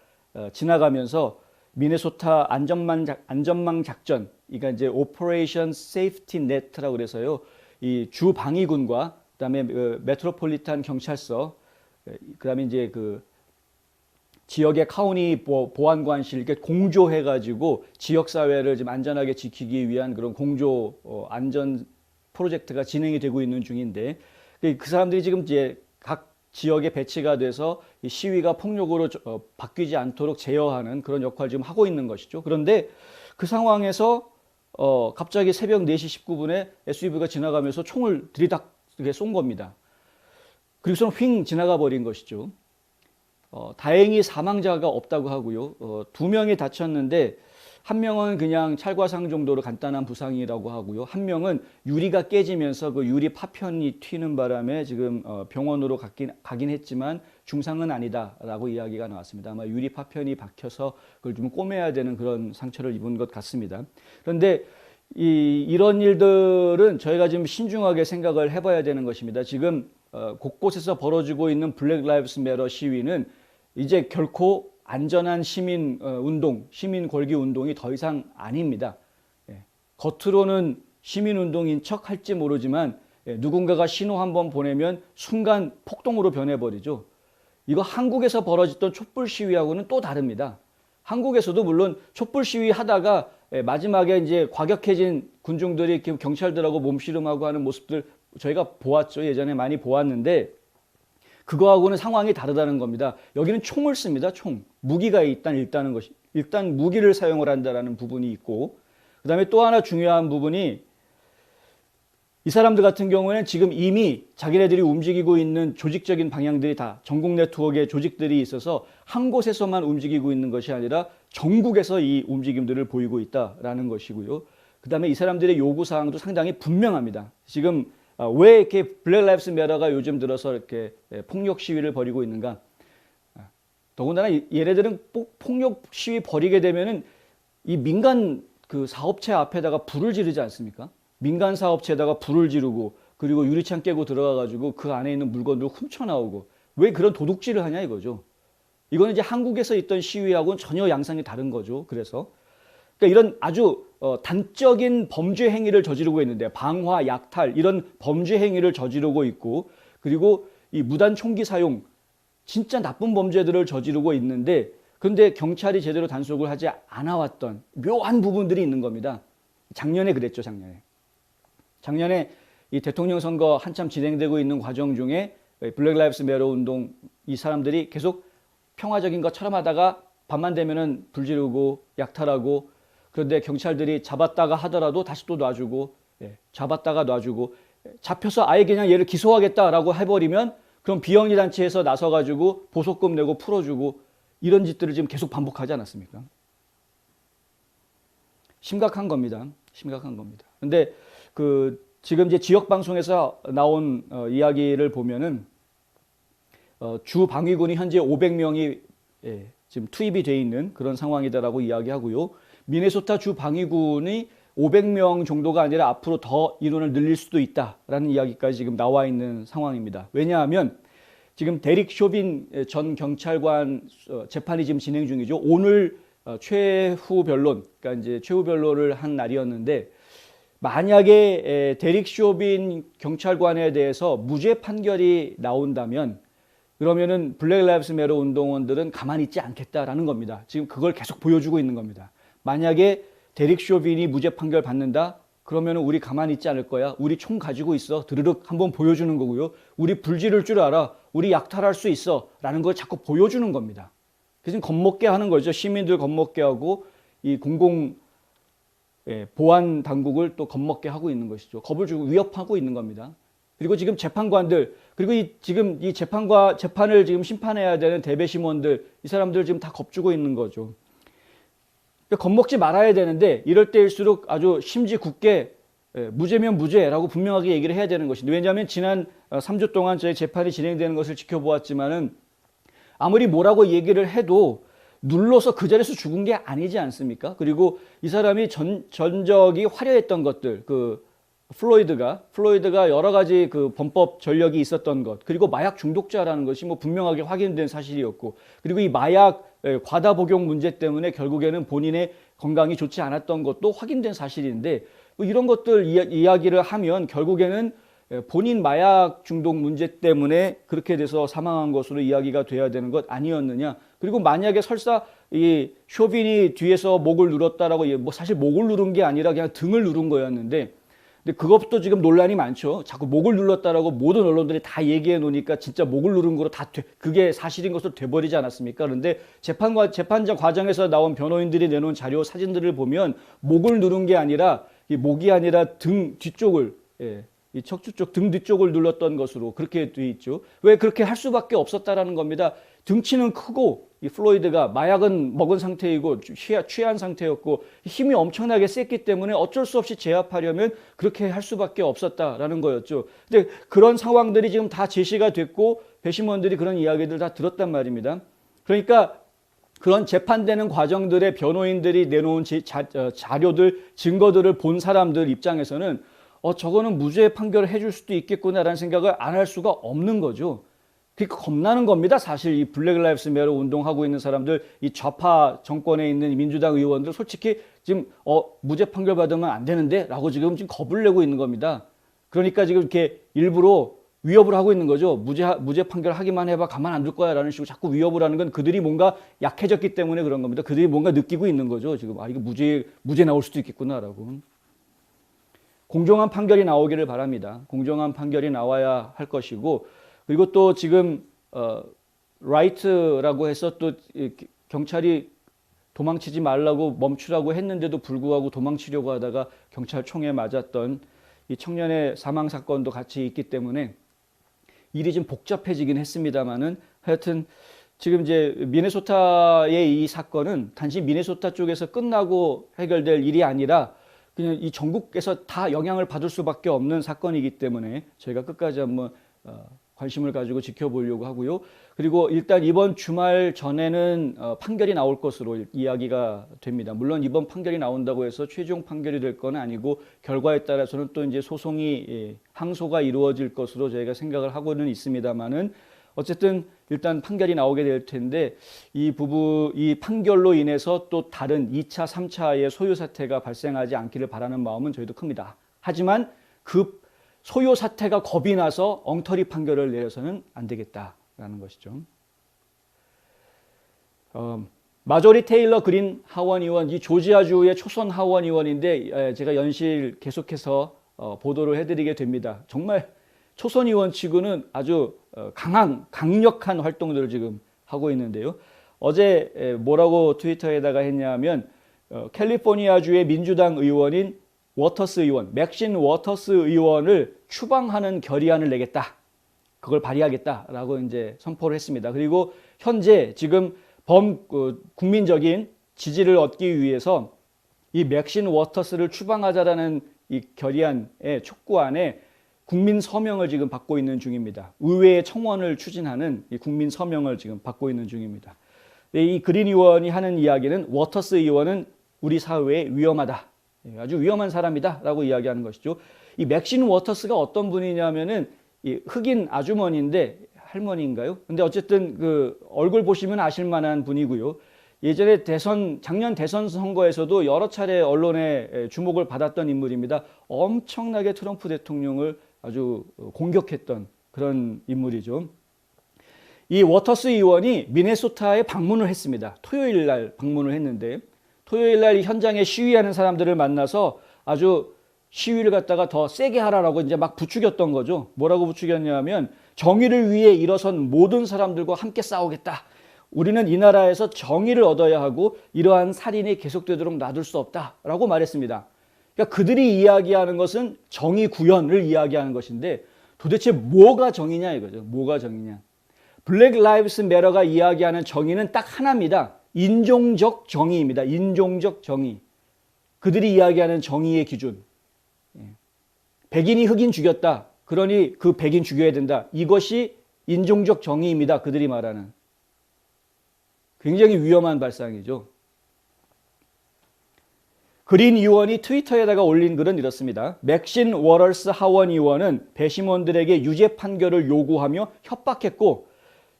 지나가면서 미네소타 안전망 작전, 그러니까 이제 오퍼레이션 세이프티 네트라고 그래서요. 이 주 방위군과 그다음에 메트로폴리탄 경찰서, 그다음에 이제 그 지역의 카우니 보안관실 이렇게 공조해가지고 지역 사회를 좀 안전하게 지키기 위한 그런 공조 안전 프로젝트가 진행이 되고 있는 중인데, 그 사람들이 지금 이제 각 지역에 배치가 돼서 이 시위가 폭력으로 바뀌지 않도록 제어하는 그런 역할을 지금 하고 있는 것이죠. 그런데 그 상황에서 갑자기 새벽 4시 19분에 SUV가 지나가면서 총을 들이닥게 쏜 겁니다. 그리고서는 휙 지나가 버린 것이죠. 다행히 사망자가 없다고 하고요. 2명이 다쳤는데 한 명은 그냥 찰과상 정도로 간단한 부상이라고 하고요. 한 명은 유리가 깨지면서 그 유리 파편이 튀는 바람에 지금 병원으로 가긴 했지만 중상은 아니다라고 이야기가 나왔습니다. 아마 유리 파편이 박혀서 그걸 좀 꼬매야 되는 그런 상처를 입은 것 같습니다. 그런데 이런 일들은 저희가 좀 신중하게 생각을 해봐야 되는 것입니다. 지금 곳곳에서 벌어지고 있는 블랙 라이브스 매터 시위는 이제 결코 안전한 시민 운동, 시민 권리 운동이 더 이상 아닙니다. 겉으로는 시민 운동인 척 할지 모르지만 누군가가 신호 한번 보내면 순간 폭동으로 변해버리죠. 이거 한국에서 벌어졌던 촛불 시위하고는 또 다릅니다. 한국에서도 물론 촛불 시위 하다가 마지막에 이제 과격해진 군중들이 경찰들하고 몸씨름하고 하는 모습들 저희가 보았죠. 예전에 많이 보았는데 그거하고는 상황이 다르다는 겁니다. 여기는 총을 씁니다. 총. 무기가 일단 무기를 사용을 한다는 부분이 있고, 그 다음에 또 하나 중요한 부분이 이 사람들 같은 경우에는 지금 이미 자기네들이 움직이고 있는 조직적인 방향들이 다 전국 네트워크의 조직들이 있어서 한 곳에서만 움직이고 있는 것이 아니라 전국에서 이 움직임들을 보이고 있다라는 것이고요. 그 다음에 이 사람들의 요구사항도 상당히 분명합니다. 지금 왜 이렇게 블랙 라이브스 매터가 요즘 들어서 이렇게 폭력 시위를 벌이고 있는가? 더군다나 얘네들은 폭력 시위 벌이게 되면은 이 민간 그 사업체 앞에다가 불을 지르지 않습니까? 민간 사업체에다가 불을 지르고 그리고 유리창 깨고 들어가가지고 그 안에 있는 물건들을 훔쳐 나오고 왜 그런 도둑질을 하냐 이거죠. 이거는 이제 한국에서 있던 시위하고는 전혀 양상이 다른 거죠. 그래서 그러니까 이런 아주 단적인 범죄 행위를 저지르고 있는데 방화, 약탈 이런 범죄 행위를 저지르고 있고 그리고 이 무단 총기 사용 진짜 나쁜 범죄들을 저지르고 있는데 그런데 경찰이 제대로 단속을 하지 않아 왔던 묘한 부분들이 있는 겁니다. 작년에 그랬죠. 작년에 이 대통령 선거 한참 진행되고 있는 과정 중에 블랙 라이브스 매터 운동 이 사람들이 계속 평화적인 것처럼 하다가 밤만 되면은 불 지르고 약탈하고 그런데 경찰들이 잡았다가 하더라도 다시 또 놔주고 잡았다가 놔주고 잡혀서 아예 그냥 얘를 기소하겠다라고 해버리면 그럼 비영리 단체에서 나서가지고 보석금 내고 풀어주고 이런 짓들을 지금 계속 반복하지 않았습니까? 심각한 겁니다. 심각한 겁니다. 근데 지금 이제 지역 방송에서 나온 이야기를 보면은 주 방위군이 현재 500명이 지금 투입이 돼 있는 그런 상황이다라고 이야기하고요. 미네소타 주 방위군이 500명 정도가 아니라 앞으로 더 인원을 늘릴 수도 있다라는 이야기까지 지금 나와 있는 상황입니다. 왜냐하면 지금 데릭 쇼빈 전 경찰관 재판이 지금 진행 중이죠. 오늘 최후 변론, 그러니까 이제 최후 변론을 한 날이었는데 만약에 데릭 쇼빈 경찰관에 대해서 무죄 판결이 나온다면 그러면은 블랙 라이브스 매터 운동원들은 가만히 있지 않겠다라는 겁니다. 지금 그걸 계속 보여주고 있는 겁니다. 만약에 데릭 쇼빈이 무죄 판결 받는다? 그러면은 우리 가만히 있지 않을 거야. 우리 총 가지고 있어. 드르륵 한번 보여주는 거고요. 우리 불 지를 줄 알아. 우리 약탈할 수 있어. 라는 걸 자꾸 보여주는 겁니다. 그래서 겁먹게 하는 거죠. 시민들 겁먹게 하고 이 공공 보안 당국을 또 겁먹게 하고 있는 것이죠. 겁을 주고 위협하고 있는 겁니다. 그리고 지금 재판관들, 그리고 지금 이 재판을 지금 심판해야 되는 대배심원들, 이 사람들 지금 다 겁주고 있는 거죠. 그러니까 겁먹지 말아야 되는데 이럴 때일수록 아주 심지 굳게 무죄면 무죄라고 분명하게 얘기를 해야 되는 것인데, 왜냐하면 지난 3주 동안 저희 재판이 진행되는 것을 지켜보았지만은 아무리 뭐라고 얘기를 해도 눌러서 그 자리에서 죽은 게 아니지 않습니까? 그리고 이 사람이 전적이 화려했던 것들, 플로이드가 여러 가지 그 범법 전력이 있었던 것, 그리고 마약 중독자라는 것이 뭐 분명하게 확인된 사실이었고, 그리고 이 마약 과다 복용 문제 때문에 결국에는 본인의 건강이 좋지 않았던 것도 확인된 사실인데, 뭐 이런 것들 이야기를 하면 결국에는 본인 마약 중독 문제 때문에 그렇게 돼서 사망한 것으로 이야기가 돼야 되는 것 아니었느냐. 그리고 만약에 설사 이 쇼빈이 뒤에서 목을 눌렀다라고, 뭐 사실 목을 누른 게 아니라 그냥 등을 누른 거였는데, 근데 그것도 지금 논란이 많죠. 자꾸 목을 눌렀다라고 모든 언론들이 다 얘기해 놓으니까 진짜 목을 누른 거로 그게 사실인 것으로 돼버리지 않았습니까? 그런데 재판자 과정에서 나온 변호인들이 내놓은 자료 사진들을 보면 목을 누른 게 아니라, 이 목이 아니라 등 뒤쪽을, 이 척추 쪽 등 뒤쪽을 눌렀던 것으로 그렇게 돼 있죠. 왜 그렇게 할 수밖에 없었다라는 겁니다. 등치는 크고, 이 플로이드가 마약은 먹은 상태이고 취한 상태였고 힘이 엄청나게 셌기 때문에 어쩔 수 없이 제압하려면 그렇게 할 수밖에 없었다라는 거였죠. 근데 그런 상황들이 지금 다 제시가 됐고 배심원들이 그런 이야기들 다 들었단 말입니다. 그러니까 그런 재판되는 과정들의 변호인들이 내놓은 자료들, 증거들을 본 사람들 입장에서는 저거는 무죄 판결을 해줄 수도 있겠구나라는 생각을 안 할 수가 없는 거죠. 그러니까 겁나는 겁니다. 사실 이 블랙 라이브스 매터 운동하고 있는 사람들, 이 좌파 정권에 있는 민주당 의원들 솔직히 지금 무죄 판결 받으면 안 되는데 라고 지금 겁을 내고 있는 겁니다. 그러니까 지금 이렇게 일부러 위협을 하고 있는 거죠. 무죄 판결 하기만 해봐 가만 안 둘 거야 라는 식으로 자꾸 위협을 하는 건 그들이 뭔가 약해졌기 때문에 그런 겁니다. 그들이 뭔가 느끼고 있는 거죠. 지금 이거 무죄 나올 수도 있겠구나라고. 공정한 판결이 나오기를 바랍니다. 공정한 판결이 나와야 할 것이고, 그리고 또 지금 라이트라고 해서 또 경찰이 도망치지 말라고 멈추라고 했는데도 불구하고 도망치려고 하다가 경찰 총에 맞았던 이 청년의 사망 사건도 같이 있기 때문에 일이 좀 복잡해지긴 했습니다만은, 하여튼 지금 이제 미네소타의 이 사건은 단지 미네소타 쪽에서 끝나고 해결될 일이 아니라 그냥 이 전국에서 다 영향을 받을 수밖에 없는 사건이기 때문에 저희가 끝까지 한번 관심을 가지고 지켜보려고 하고요. 그리고 일단 이번 주말 전에는 판결이 나올 것으로 이야기가 됩니다. 물론 이번 판결이 나온다고 해서 최종 판결이 될 건 아니고 결과에 따라서는 또 이제 소송이 항소가 이루어질 것으로 저희가 생각을 하고는 있습니다만은, 어쨌든 일단 판결이 나오게 될 텐데 이 판결로 인해서 또 다른 2차, 3차의 소요 사태가 발생하지 않기를 바라는 마음은 저희도 큽니다. 하지만 그 소요 사태가 겁이 나서 엉터리 판결을 내려서는 안 되겠다라는 것이죠. 마조리 테일러 그린 하원 의원, 이 조지아주의 초선 하원 의원인데 제가 연실 계속해서 보도를 해드리게 됩니다. 정말 초선 의원치고는 아주 강력한 활동들을 지금 하고 있는데요. 어제 뭐라고 트위터에다가 했냐면 캘리포니아주의 민주당 의원인 맥신 워터스 의원을 추방하는 결의안을 내겠다. 그걸 발의하겠다라고 이제 선포를 했습니다. 그리고 현재 지금 국민적인 지지를 얻기 위해서 이 맥신 워터스를 추방하자라는 이 결의안의 촉구안에 국민 서명을 지금 받고 있는 중입니다. 의회의 청원을 추진하는 이 국민 서명을 지금 받고 있는 중입니다. 이 그린 의원이 하는 이야기는 워터스 의원은 우리 사회에 위험하다. 아주 위험한 사람이다 라고 이야기하는 것이죠. 이 맥신 워터스가 어떤 분이냐면은 이 흑인 아주머니인데, 할머니인가요? 근데 어쨌든 그 얼굴 보시면 아실 만한 분이고요. 예전에 작년 대선 선거에서도 여러 차례 언론의 주목을 받았던 인물입니다. 엄청나게 트럼프 대통령을 아주 공격했던 그런 인물이죠. 이 워터스 의원이 미네소타에 방문을 했습니다. 토요일 날 방문을 했는데, 토요일 날 현장에 시위하는 사람들을 만나서 아주 시위를 갖다가 더 세게 하라라고 이제 막 부추겼던 거죠. 뭐라고 부추겼냐면 정의를 위해 일어선 모든 사람들과 함께 싸우겠다. 우리는 이 나라에서 정의를 얻어야 하고 이러한 살인이 계속되도록 놔둘 수 없다라고 말했습니다. 그러니까 그들이 이야기하는 것은 정의 구현을 이야기하는 것인데 도대체 뭐가 정의냐 이거죠. 뭐가 정의냐. 블랙 라이브스 매터가 이야기하는 정의는 딱 하나입니다. 인종적 정의입니다. 인종적 정의. 그들이 이야기하는 정의의 기준. 백인이 흑인 죽였다. 그러니 그 백인 죽여야 된다. 이것이 인종적 정의입니다. 그들이 말하는. 굉장히 위험한 발상이죠. 그린 의원이 트위터에다가 올린 글은 이렇습니다. 맥신 워럴스 하원 의원은 배심원들에게 유죄 판결을 요구하며 협박했고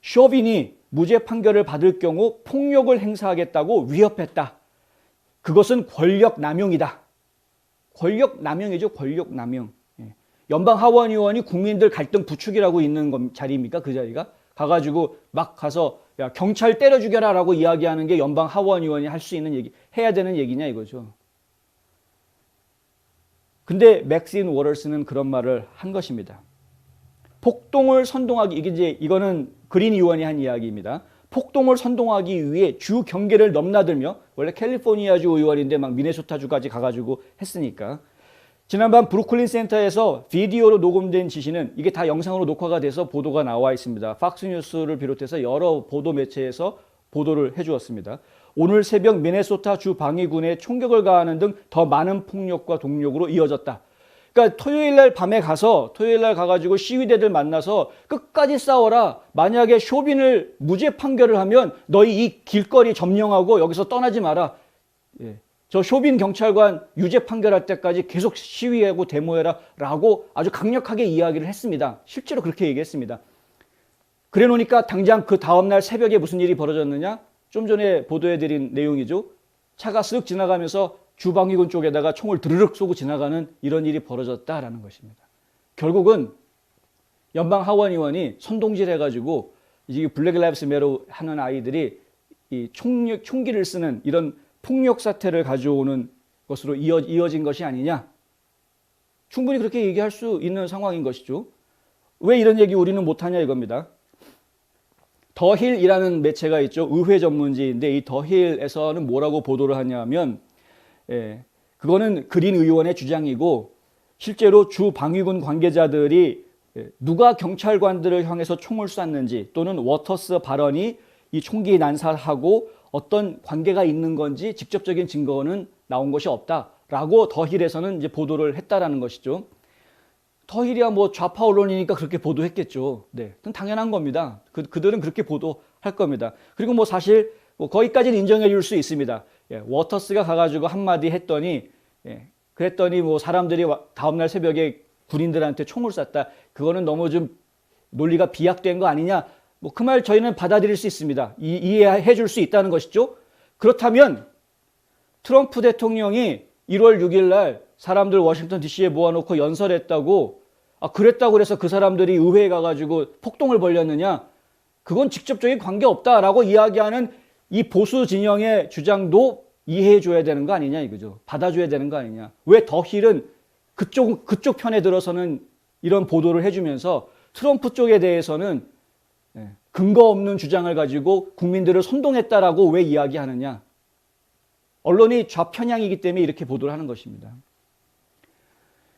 쇼빈이 무죄 판결을 받을 경우 폭력을 행사하겠다고 위협했다. 그것은 권력 남용이다. 권력 남용이죠. 권력 남용. 연방 하원 의원이 국민들 갈등 부추기라고 있는 자리입니까? 그 자리가? 가가지고 막 가서 야, 경찰 때려 죽여라라고 이야기하는 게 연방 하원 의원이 할 수 있는 얘기, 해야 되는 얘기냐 이거죠. 근데 맥신 워럴스는 그런 말을 한 것입니다. 폭동을 선동하기, 이거는 그린 의원이 한 이야기입니다. 폭동을 선동하기 위해 주 경계를 넘나들며, 원래 캘리포니아주 의원인데 막 미네소타주까지 가가지고 했으니까. 지난밤 브루클린 센터에서 비디오로 녹음된 지시는 이게 다 영상으로 녹화가 돼서 보도가 나와 있습니다. 팍스뉴스를 비롯해서 여러 보도 매체에서 보도를 해주었습니다. 오늘 새벽 미네소타 주 방위군에 총격을 가하는 등 더 많은 폭력과 동력으로 이어졌다. 그러니까 토요일 날 밤에 토요일 날 가가지고 시위대들 만나서 끝까지 싸워라. 만약에 쇼빈을 무죄 판결을 하면 너희 이 길거리 점령하고 여기서 떠나지 마라. 예. 저 쇼빈 경찰관 유죄 판결할 때까지 계속 시위하고 데모해라 라고 아주 강력하게 이야기를 했습니다. 실제로 그렇게 얘기했습니다. 그래 놓으니까 당장 그 다음날 새벽에 무슨 일이 벌어졌느냐? 좀 전에 보도해드린 내용이죠. 차가 쓱 지나가면서 주방위군 쪽에다가 총을 드르륵 쏘고 지나가는 이런 일이 벌어졌다라는 것입니다. 결국은 연방 하원 의원이 선동질 해가지고 이제 블랙 라이브스 매터 하는 아이들이 이 총기를 쓰는 이런 폭력 사태를 가져오는 것으로 이어진 것이 아니냐. 충분히 그렇게 얘기할 수 있는 상황인 것이죠. 왜 이런 얘기 우리는 못하냐 이겁니다. 더 힐이라는 매체가 있죠. 의회 전문지인데 이 더 힐에서는 뭐라고 보도를 하냐면 그거는 그린 의원의 주장이고 실제로 주 방위군 관계자들이 누가 경찰관들을 향해서 총을 쐈는지 또는 워터스 발언이 이 총기 난사하고 어떤 관계가 있는 건지 직접적인 증거는 나온 것이 없다라고 더 힐에서는 이제 보도를 했다라는 것이죠. 더 힐이야 뭐 좌파 언론이니까 그렇게 보도했겠죠. 네, 그건 당연한 겁니다. 그들은 그렇게 보도할 겁니다. 그리고 뭐 사실 거기까지는 인정해 줄 수 있습니다. 워터스가 가가지고 한마디 했더니 그랬더니 뭐 사람들이 다음날 새벽에 군인들한테 총을 쐈다. 그거는 너무 좀 논리가 비약된 거 아니냐. 뭐 그 말 저희는 받아들일 수 있습니다. 이해해 줄 수 있다는 것이죠. 그렇다면 트럼프 대통령이 1월 6일 날 사람들 워싱턴 DC에 모아놓고 연설했다고 그랬다고 그래서 그 사람들이 의회에 가가지고 폭동을 벌였느냐. 그건 직접적인 관계없다라고 이야기하는 이 보수 진영의 주장도 이해해 줘야 되는 거 아니냐 이거죠. 받아줘야 되는 거 아니냐. 왜 더 힐은 그쪽 편에 들어서는 이런 보도를 해주면서 트럼프 쪽에 대해서는 근거 없는 주장을 가지고 국민들을 선동했다라고 왜 이야기하느냐. 언론이 좌편향이기 때문에 이렇게 보도를 하는 것입니다.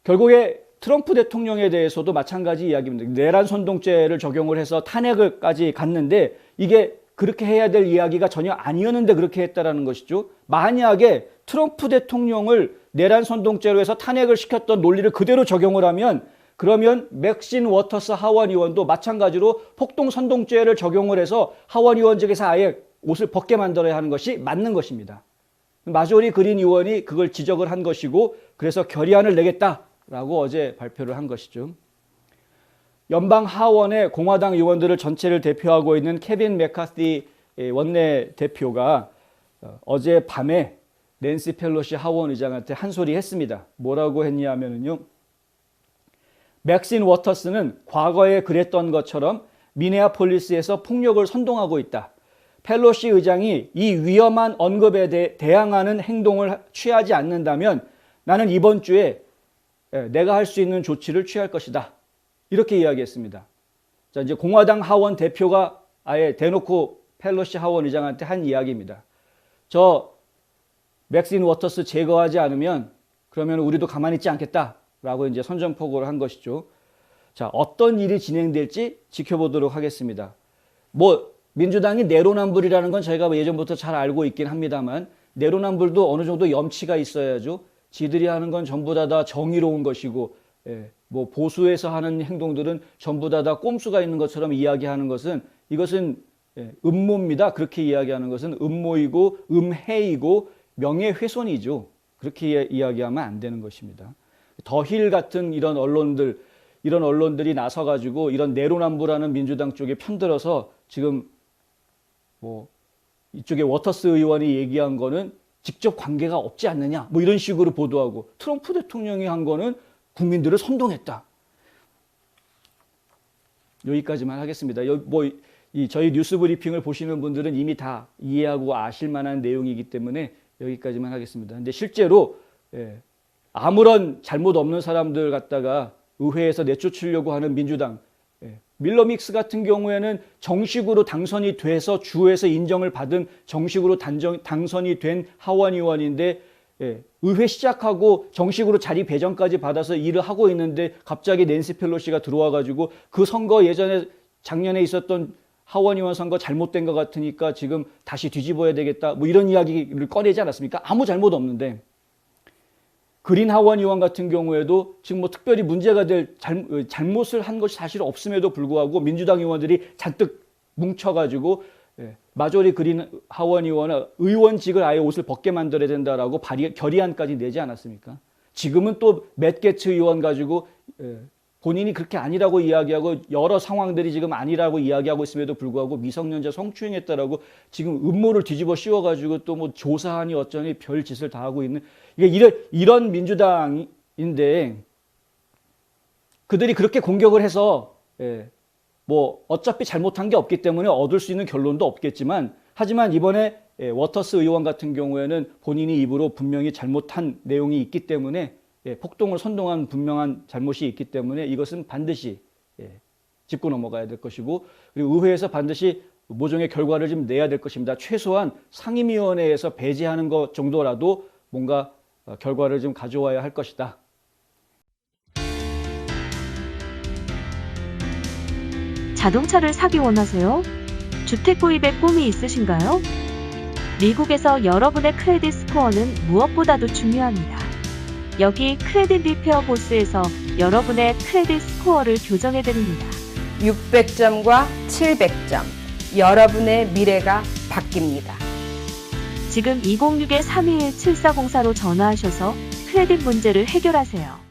결국에 트럼프 대통령에 대해서도 마찬가지 이야기입니다. 내란 선동죄를 적용을 해서 탄핵을까지 갔는데 이게 그렇게 해야 될 이야기가 전혀 아니었는데 그렇게 했다라는 것이죠. 만약에 트럼프 대통령을 내란 선동죄로 해서 탄핵을 시켰던 논리를 그대로 적용을 하면 그러면 맥신 워터스 하원 의원도 마찬가지로 폭동 선동죄를 적용을 해서 하원 의원직에서 아예 옷을 벗게 만들어야 하는 것이 맞는 것입니다. 마조리 그린 의원이 그걸 지적을 한 것이고 그래서 결의안을 내겠다라고 어제 발표를 한 것이죠. 연방 하원의 공화당 의원들을 전체를 대표하고 있는 케빈 맥카티 원내 대표가 어제 밤에 낸시 펠로시 하원 의장한테 한 소리 했습니다. 뭐라고 했냐면요. 맥신 워터스는 과거에 그랬던 것처럼 미네아폴리스에서 폭력을 선동하고 있다. 펠로시 의장이 이 위험한 언급에 대항하는 행동을 취하지 않는다면 나는 이번 주에 내가 할 수 있는 조치를 취할 것이다. 이렇게 이야기했습니다. 자, 이제 공화당 하원 대표가 아예 대놓고 펠로시 하원 의장한테 한 이야기입니다. 저 맥신 워터스 제거하지 않으면 그러면 우리도 가만히 있지 않겠다라고 이제 선전포고를 한 것이죠. 자, 어떤 일이 진행될지 지켜보도록 하겠습니다. 뭐 민주당이 내로남불이라는 건 저희가 예전부터 잘 알고 있긴 합니다만 내로남불도 어느 정도 염치가 있어야죠. 지들이 하는 건 전부 다 정의로운 것이고 뭐 보수에서 하는 행동들은 전부 다 꼼수가 있는 것처럼 이야기하는 것은 이것은 음모입니다. 그렇게 이야기하는 것은 음모이고 음해이고 명예훼손이죠. 그렇게 이야기하면 안 되는 것입니다. 더힐 같은 이런 언론들이 나서가지고 이런 내로남불하는 민주당 쪽에 편들어서 지금 뭐 이쪽에 워터스 의원이 얘기한 거는 직접 관계가 없지 않느냐 뭐 이런 식으로 보도하고 트럼프 대통령이 한 거는 국민들을 선동했다. 여기까지만 하겠습니다. 저희 뉴스 브리핑을 보시는 분들은 이미 다 이해하고 아실 만한 내용이기 때문에 여기까지만 하겠습니다. 근데 실제로 아무런 잘못 없는 사람들 갖다가 의회에서 내쫓으려고 하는 민주당, 밀러 믹스 같은 경우에는 정식으로 당선이 돼서 주에서 인정을 받은 정식으로 당선이 된 하원 의원인데 의회 시작하고 정식으로 자리 배정까지 받아서 일을 하고 있는데 갑자기 낸시 펠로시가 들어와 가지고 그 선거 예전에 작년에 있었던 하원 의원 선거 잘못된 것 같으니까 지금 다시 뒤집어야 되겠다 뭐 이런 이야기를 꺼내지 않았습니까? 아무 잘못 없는데 그린 하원 의원 같은 경우에도 지금 뭐 특별히 문제가 될 잘못을 한 것이 사실 없음에도 불구하고 민주당 의원들이 잔뜩 뭉쳐가지고 마조리 그린 하원 의원은 의원직을 아예 옷을 벗게 만들어야 된다라고 결의안까지 내지 않았습니까? 지금은 또 맷 게츠 의원 가지고 본인이 그렇게 아니라고 이야기하고 여러 상황들이 지금 아니라고 이야기하고 있음에도 불구하고 미성년자 성추행했다라고 지금 음모를 뒤집어 씌워가지고 또 뭐 조사하니 어쩌니 별 짓을 다 하고 있는 이런 민주당인데 그들이 그렇게 공격을 해서 뭐 어차피 잘못한 게 없기 때문에 얻을 수 있는 결론도 없겠지만 하지만 이번에 워터스 의원 같은 경우에는 본인이 입으로 분명히 잘못한 내용이 있기 때문에 폭동을 선동한 분명한 잘못이 있기 때문에 이것은 반드시 짚고 넘어가야 될 것이고 그리고 의회에서 반드시 모종의 결과를 좀 내야 될 것입니다. 최소한 상임위원회에서 배제하는 것 정도라도 뭔가 결과를 좀 가져와야 할 것이다. 자동차를 사기 원하세요? 주택 구입에 꿈이 있으신가요? 미국에서 여러분의 크레딧 스코어는 무엇보다도 중요합니다. 여기 크레딧 리페어 보스에서 여러분의 크레딧 스코어를 교정해드립니다. 600점과 700점, 여러분의 미래가 바뀝니다. 지금 206-321-7404로 전화하셔서 크레딧 문제를 해결하세요.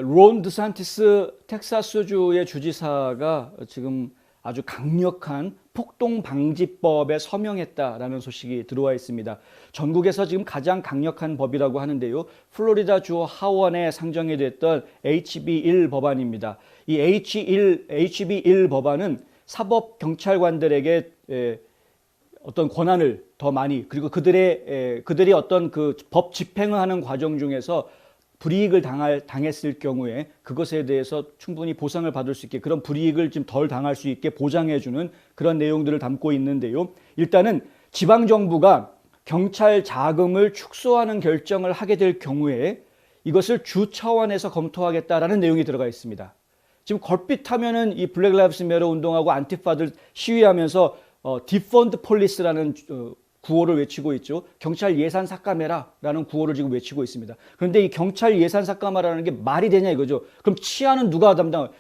론 드산티스 텍사스주의 주지사가 지금 아주 강력한 폭동 방지법에 서명했다라는 소식이 들어와 있습니다. 전국에서 지금 가장 강력한 법이라고 하는데요. 플로리다주 하원에 상정이 됐던 HB1 법안입니다. 이 HB1 법안은 사법 경찰관들에게 어떤 권한을 더 많이 그리고 그들이 어떤 그 법 집행을 하는 과정 중에서 불이익을 당했을 경우에 그것에 대해서 충분히 보상을 받을 수 있게 그런 불이익을 좀 덜 당할 수 있게 보장해주는 그런 내용들을 담고 있는데요. 일단은 지방정부가 경찰 자금을 축소하는 결정을 하게 될 경우에 이것을 주 차원에서 검토하겠다라는 내용이 들어가 있습니다. 지금 걸핏하면은 이 블랙 라이브스 매터 운동하고 안티파들 시위하면서 디펀드 폴리스라는 구호를 외치고 있죠. 경찰 예산 삭감해라라는 구호를 지금 외치고 있습니다. 그런데 이 경찰 예산 삭감하라는 게 말이 되냐 이거죠. 그럼 치안은 누가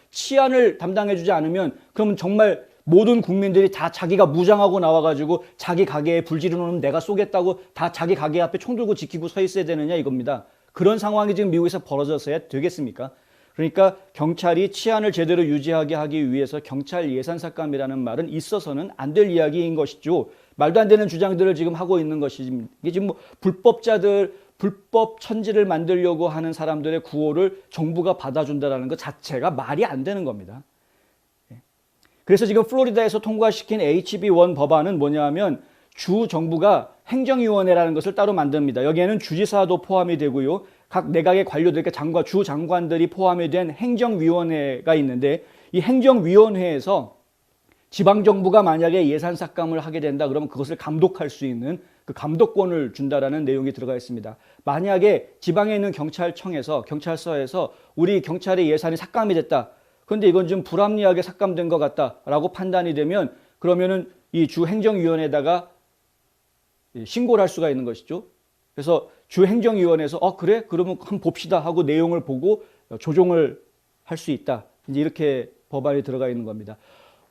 치안을 담당해주지 않으면 그러면 정말 모든 국민들이 다 자기가 무장하고 나와가지고 자기 가게에 불 지르는 내가 쏘겠다고 다 자기 가게 앞에 총 들고 지키고 서 있어야 되느냐 이겁니다. 그런 상황이 지금 미국에서 벌어졌어야 되겠습니까? 그러니까 경찰이 치안을 제대로 유지하게 하기 위해서 경찰 예산 삭감이라는 말은 있어서는 안 될 이야기인 것이죠. 말도 안 되는 주장들을 지금 하고 있는 것이 이게 지금 뭐 불법 천지를 만들려고 하는 사람들의 구호를 정부가 받아준다는 것 자체가 말이 안 되는 겁니다. 그래서 지금 플로리다에서 통과시킨 HB1 법안은 뭐냐면 주 정부가 행정위원회라는 것을 따로 만듭니다. 여기에는 주지사도 포함이 되고요. 각 내각의 관료들, 그러니까 주 장관들이 포함이 된 행정위원회가 있는데 이 행정위원회에서 지방정부가 만약에 예산 삭감을 하게 된다 그러면 그것을 감독할 수 있는 그 감독권을 준다라는 내용이 들어가 있습니다. 만약에 지방에 있는 경찰청에서 경찰서에서 우리 경찰의 예산이 삭감이 됐다. 그런데 이건 좀 불합리하게 삭감된 것 같다라고 판단이 되면 그러면은 이 주행정위원회에다가 신고를 할 수가 있는 것이죠. 그래서 주행정위원회에서 그래? 그러면 한번 봅시다 하고 내용을 보고 조정을 할 수 있다. 이제 이렇게 법안이 들어가 있는 겁니다.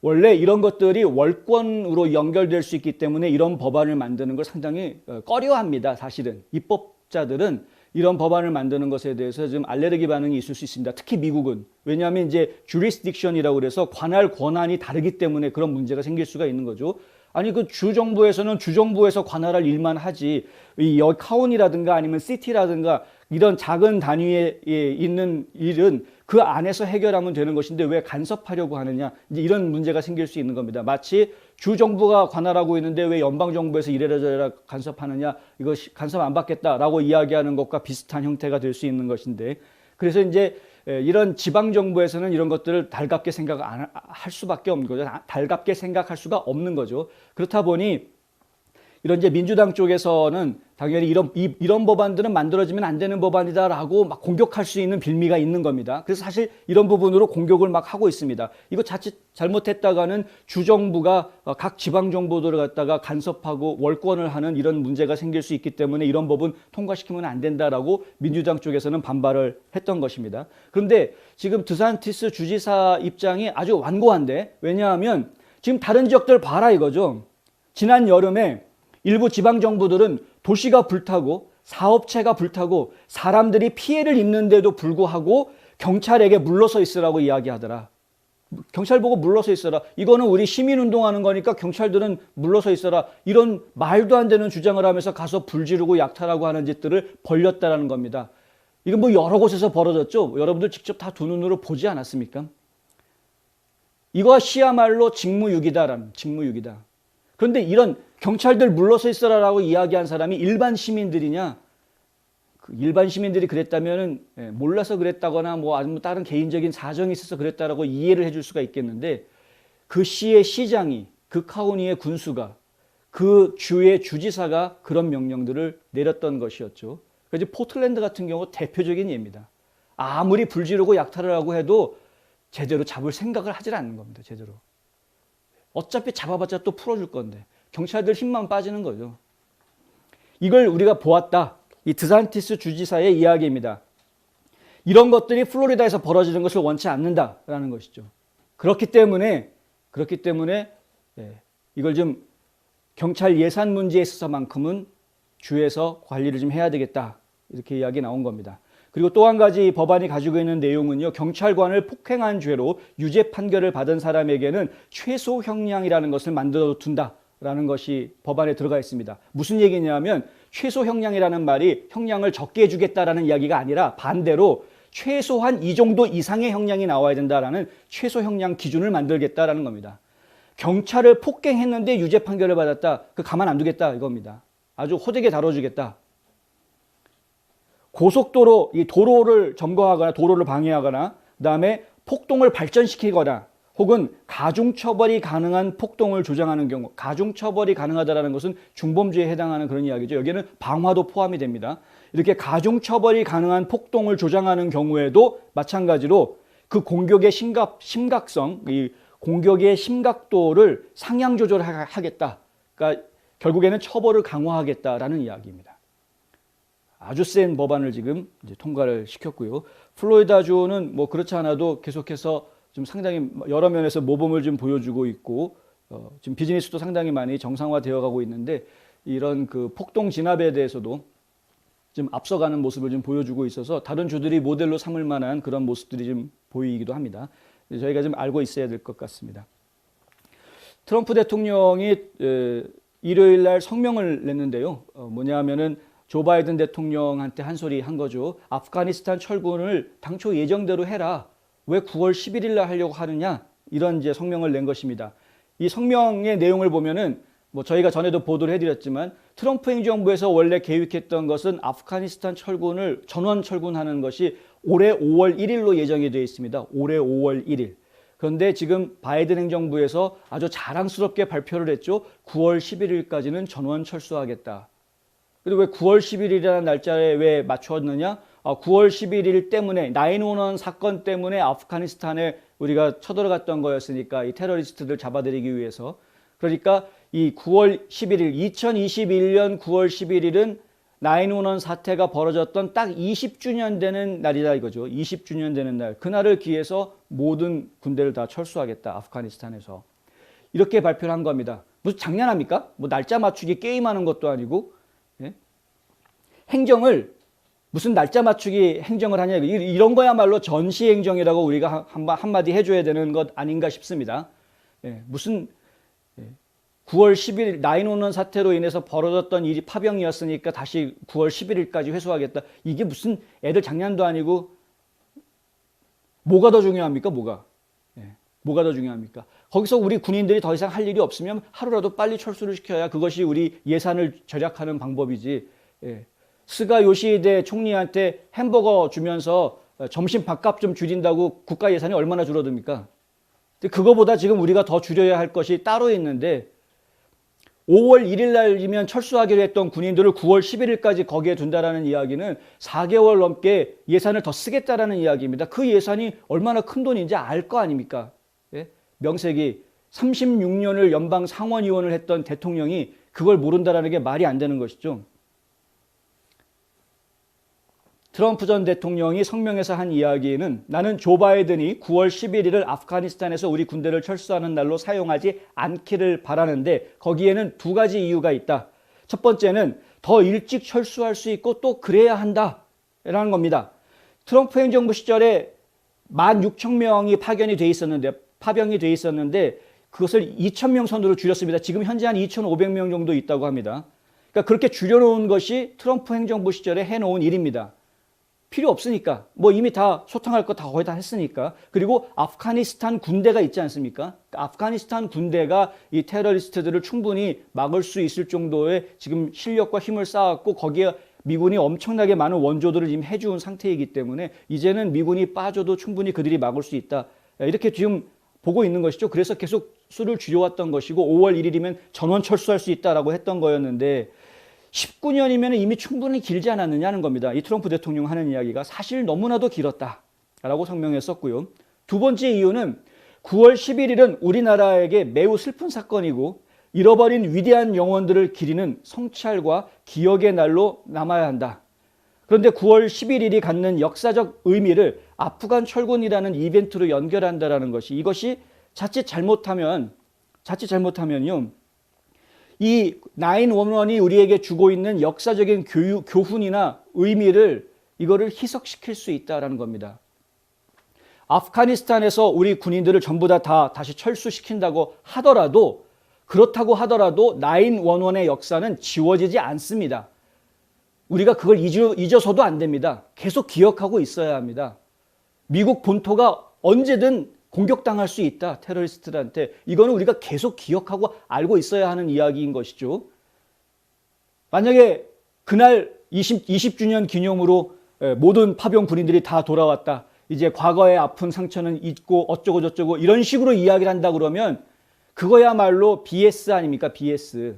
원래 이런 것들이 월권으로 연결될 수 있기 때문에 이런 법안을 만드는 걸 상당히 꺼려합니다. 사실은 입법자들은 이런 법안을 만드는 것에 대해서 좀 알레르기 반응이 있을 수 있습니다. 특히 미국은. 왜냐하면 이제 jurisdiction이라고 그래서 관할 권한이 다르기 때문에 그런 문제가 생길 수가 있는 거죠. 아니 그 주정부에서는 주정부에서 관할할 일만 하지 이 카운티라든가 아니면 시티라든가 이런 작은 단위에 있는 일은 그 안에서 해결하면 되는 것인데 왜 간섭하려고 하느냐, 이제 이런 문제가 생길 수 있는 겁니다. 마치 주정부가 관할하고 있는데 왜 연방정부에서 이래라 저래라 간섭하느냐, 이거 간섭 안 받겠다라고 이야기하는 것과 비슷한 형태가 될 수 있는 것인데, 그래서 이제 이런 지방정부에서는 이런 것들을 달갑게 생각할 수밖에 없는 거죠. 달갑게 생각할 수가 없는 거죠. 그렇다 보니 이런 이제 민주당 쪽에서는 당연히 이런 법안들은 만들어지면 안 되는 법안이다라고 막 공격할 수 있는 빌미가 있는 겁니다. 그래서 사실 이런 부분으로 공격을 막 하고 있습니다. 이거 자칫 잘못했다가는 주정부가 각 지방정부들을 갖다가 간섭하고 월권을 하는 이런 문제가 생길 수 있기 때문에 이런 법은 통과시키면 안 된다라고 민주당 쪽에서는 반발을 했던 것입니다. 그런데 지금 드산티스 주지사 입장이 아주 완고한데, 왜냐하면 지금 다른 지역들 봐라 이거죠. 지난 여름에 일부 지방정부들은 도시가 불타고 사업체가 불타고 사람들이 피해를 입는데도 불구하고 경찰에게 물러서 있으라고 이야기하더라. 경찰 보고 물러서 있어라. 이거는 우리 시민운동하는 거니까 경찰들은 물러서 있어라. 이런 말도 안 되는 주장을 하면서 가서 불 지르고 약탈하고 하는 짓들을 벌였다라는 겁니다. 이건 뭐 여러 곳에서 벌어졌죠. 여러분들 직접 다 두 눈으로 보지 않았습니까? 이것이야말로 직무유기다라는, 직무유기다. 그런데 이런 경찰들 물러서 있어라라고 이야기한 사람이 일반 시민들이냐? 그 일반 시민들이 그랬다면은 몰라서 그랬다거나 뭐 아니면 다른 개인적인 사정이 있어서 그랬다라고 이해를 해줄 수가 있겠는데, 그 시의 시장이, 그 카운티의 군수가, 그 주의 주지사가 그런 명령들을 내렸던 것이었죠. 그래서 포틀랜드 같은 경우 대표적인 예입니다. 아무리 불 지르고 약탈을 하고 해도 제대로 잡을 생각을 하질 않는 겁니다. 제대로. 어차피 잡아봤자 또 풀어줄 건데 경찰들 힘만 빠지는 거죠. 이걸 우리가 보았다. 이 드산티스 주지사의 이야기입니다. 이런 것들이 플로리다에서 벌어지는 것을 원치 않는다라는 것이죠. 그렇기 때문에 이걸 좀 경찰 예산 문제에 있어서만큼은 주에서 관리를 좀 해야 되겠다. 이렇게 이야기 나온 겁니다. 그리고 또 한 가지 법안이 가지고 있는 내용은요, 경찰관을 폭행한 죄로 유죄 판결을 받은 사람에게는 최소 형량이라는 것을 만들어 둔다라는 것이 법안에 들어가 있습니다. 무슨 얘기냐면 최소 형량이라는 말이 형량을 적게 해주겠다라는 이야기가 아니라 반대로 최소한 이 정도 이상의 형량이 나와야 된다라는 최소 형량 기준을 만들겠다라는 겁니다. 경찰을 폭행했는데 유죄 판결을 받았다. 그 가만 안 두겠다 이겁니다. 아주 호되게 다뤄주겠다. 고속도로, 이 도로를 점거하거나 도로를 방해하거나 그다음에 폭동을 발전시키거나 혹은 가중처벌이 가능한 폭동을 조장하는 경우, 가중처벌이 가능하다는 것은 중범죄에 해당하는 그런 이야기죠. 여기에는 방화도 포함이 됩니다. 이렇게 가중처벌이 가능한 폭동을 조장하는 경우에도 마찬가지로 그 공격의 심각성, 이 공격의 심각도를 상향 조절하겠다. 그러니까 결국에는 처벌을 강화하겠다라는 이야기입니다. 아주 센 법안을 지금 이제 통과를 시켰고요. 플로리다주는 뭐 그렇지 않아도 계속해서 좀 상당히 여러 면에서 모범을 좀 보여주고 있고, 지금 비즈니스도 상당히 많이 정상화되어 가고 있는데, 이런 그 폭동 진압에 대해서도 좀 앞서가는 모습을 좀 보여주고 있어서 다른 주들이 모델로 삼을 만한 그런 모습들이 좀 보이기도 합니다. 저희가 좀 알고 있어야 될 것 같습니다. 트럼프 대통령이 일요일 날 성명을 냈는데요. 뭐냐 하면은 조 바이든 대통령한테 한 소리 한 거죠. 아프가니스탄 철군을 당초 예정대로 해라. 왜 9월 11일 날 하려고 하느냐? 이런 이제 성명을 낸 것입니다. 이 성명의 내용을 보면은 뭐 저희가 전에도 보도를 해드렸지만 트럼프 행정부에서 원래 계획했던 것은 아프가니스탄 철군을 전원 철군하는 것이 올해 5월 1일로 예정이 되어 있습니다. 올해 5월 1일. 그런데 지금 바이든 행정부에서 아주 자랑스럽게 발표를 했죠. 9월 11일까지는 전원 철수하겠다. 그런데 왜 9월 11일이라는 날짜에 왜 맞췄느냐? 9월 11일 때문에 911 사건 때문에 아프가니스탄에 우리가 쳐들어갔던 거였으니까 이 테러리스트들 잡아들이기 위해서. 그러니까 이 9월 11일 2021년 9월 11일은 911 사태가 벌어졌던 딱 20주년 되는 날이다 이거죠. 20주년 되는 날. 그날을 기해서 모든 군대를 다 철수하겠다. 아프가니스탄에서. 이렇게 발표를 한 겁니다. 무슨 장난합니까? 뭐 날짜 맞추기 게임하는 것도 아니고. 예? 행정을 무슨 날짜 맞추기 행정을 하냐. 이런 거야말로 전시행정이라고 우리가 한마디 해줘야 되는 것 아닌가 싶습니다. 예, 무슨 9월 10일 911 사태로 인해서 벌어졌던 일이 파병이었으니까 다시 9월 11일까지 회수하겠다. 이게 무슨 애들 장난도 아니고 뭐가 더 중요합니까? 뭐가? 예, 뭐가 더 중요합니까? 거기서 우리 군인들이 더 이상 할 일이 없으면 하루라도 빨리 철수를 시켜야 그것이 우리 예산을 절약하는 방법이지. 예. 스가 요시히데 총리한테 햄버거 주면서 점심 밥값 좀 줄인다고 국가 예산이 얼마나 줄어듭니까? 그거보다 지금 우리가 더 줄여야 할 것이 따로 있는데 5월 1일 날이면 철수하기로 했던 군인들을 9월 11일까지 거기에 둔다라는 이야기는 4개월 넘게 예산을 더 쓰겠다라는 이야기입니다. 그 예산이 얼마나 큰 돈인지 알 거 아닙니까? 예? 명색이 36년을 연방 상원의원을 했던 대통령이 그걸 모른다라는 게 말이 안 되는 것이죠. 트럼프 전 대통령이 성명에서 한 이야기는 나는 조 바이든이 9월 11일을 아프가니스탄에서 우리 군대를 철수하는 날로 사용하지 않기를 바라는데 거기에는 두 가지 이유가 있다. 첫 번째는 더 일찍 철수할 수 있고 또 그래야 한다라는 겁니다. 트럼프 행정부 시절에 16,000명이 파병이 돼 있었는데 그것을 2,000명 선으로 줄였습니다. 지금 현재 한 2,500명 정도 있다고 합니다. 그러니까 그렇게 줄여놓은 것이 트럼프 행정부 시절에 해놓은 일입니다. 필요 없으니까. 뭐 이미 다 소탕할 거 다 거의 다 했으니까. 그리고 아프가니스탄 군대가 있지 않습니까? 아프가니스탄 군대가 이 테러리스트들을 충분히 막을 수 있을 정도의 지금 실력과 힘을 쌓았고 거기에 미군이 엄청나게 많은 원조들을 지금 해준 상태이기 때문에 이제는 미군이 빠져도 충분히 그들이 막을 수 있다. 이렇게 지금 보고 있는 것이죠. 그래서 계속 수를 줄여왔던 것이고 5월 1일이면 전원 철수할 수 있다라고 했던 거였는데 19년이면 이미 충분히 길지 않았느냐는 겁니다. 이 트럼프 대통령 하는 이야기가 사실 너무나도 길었다라고 성명했었고요. 두 번째 이유는 9월 11일은 우리나라에게 매우 슬픈 사건이고 잃어버린 위대한 영혼들을 기리는 성찰과 기억의 날로 남아야 한다. 그런데 9월 11일이 갖는 역사적 의미를 아프간 철군이라는 이벤트로 연결한다라는 것이 이것이 자칫 잘못하면요. 이 911이 우리에게 주고 있는 역사적인 교훈이나 의미를 이거를 희석시킬 수 있다라는 겁니다. 아프가니스탄에서 우리 군인들을 전부 다 다시 철수시킨다고 하더라도 그렇다고 하더라도 911의 역사는 지워지지 않습니다. 우리가 그걸 잊어서도 안 됩니다. 계속 기억하고 있어야 합니다. 미국 본토가 언제든 공격당할 수 있다. 테러리스트들한테. 이거는 우리가 계속 기억하고 알고 있어야 하는 이야기인 것이죠. 만약에 그날 20주년 기념으로 모든 파병 군인들이 다 돌아왔다. 이제 과거의 아픈 상처는 잊고 어쩌고 저쩌고 이런 식으로 이야기를 한다 그러면 그거야말로 BS 아닙니까? BS.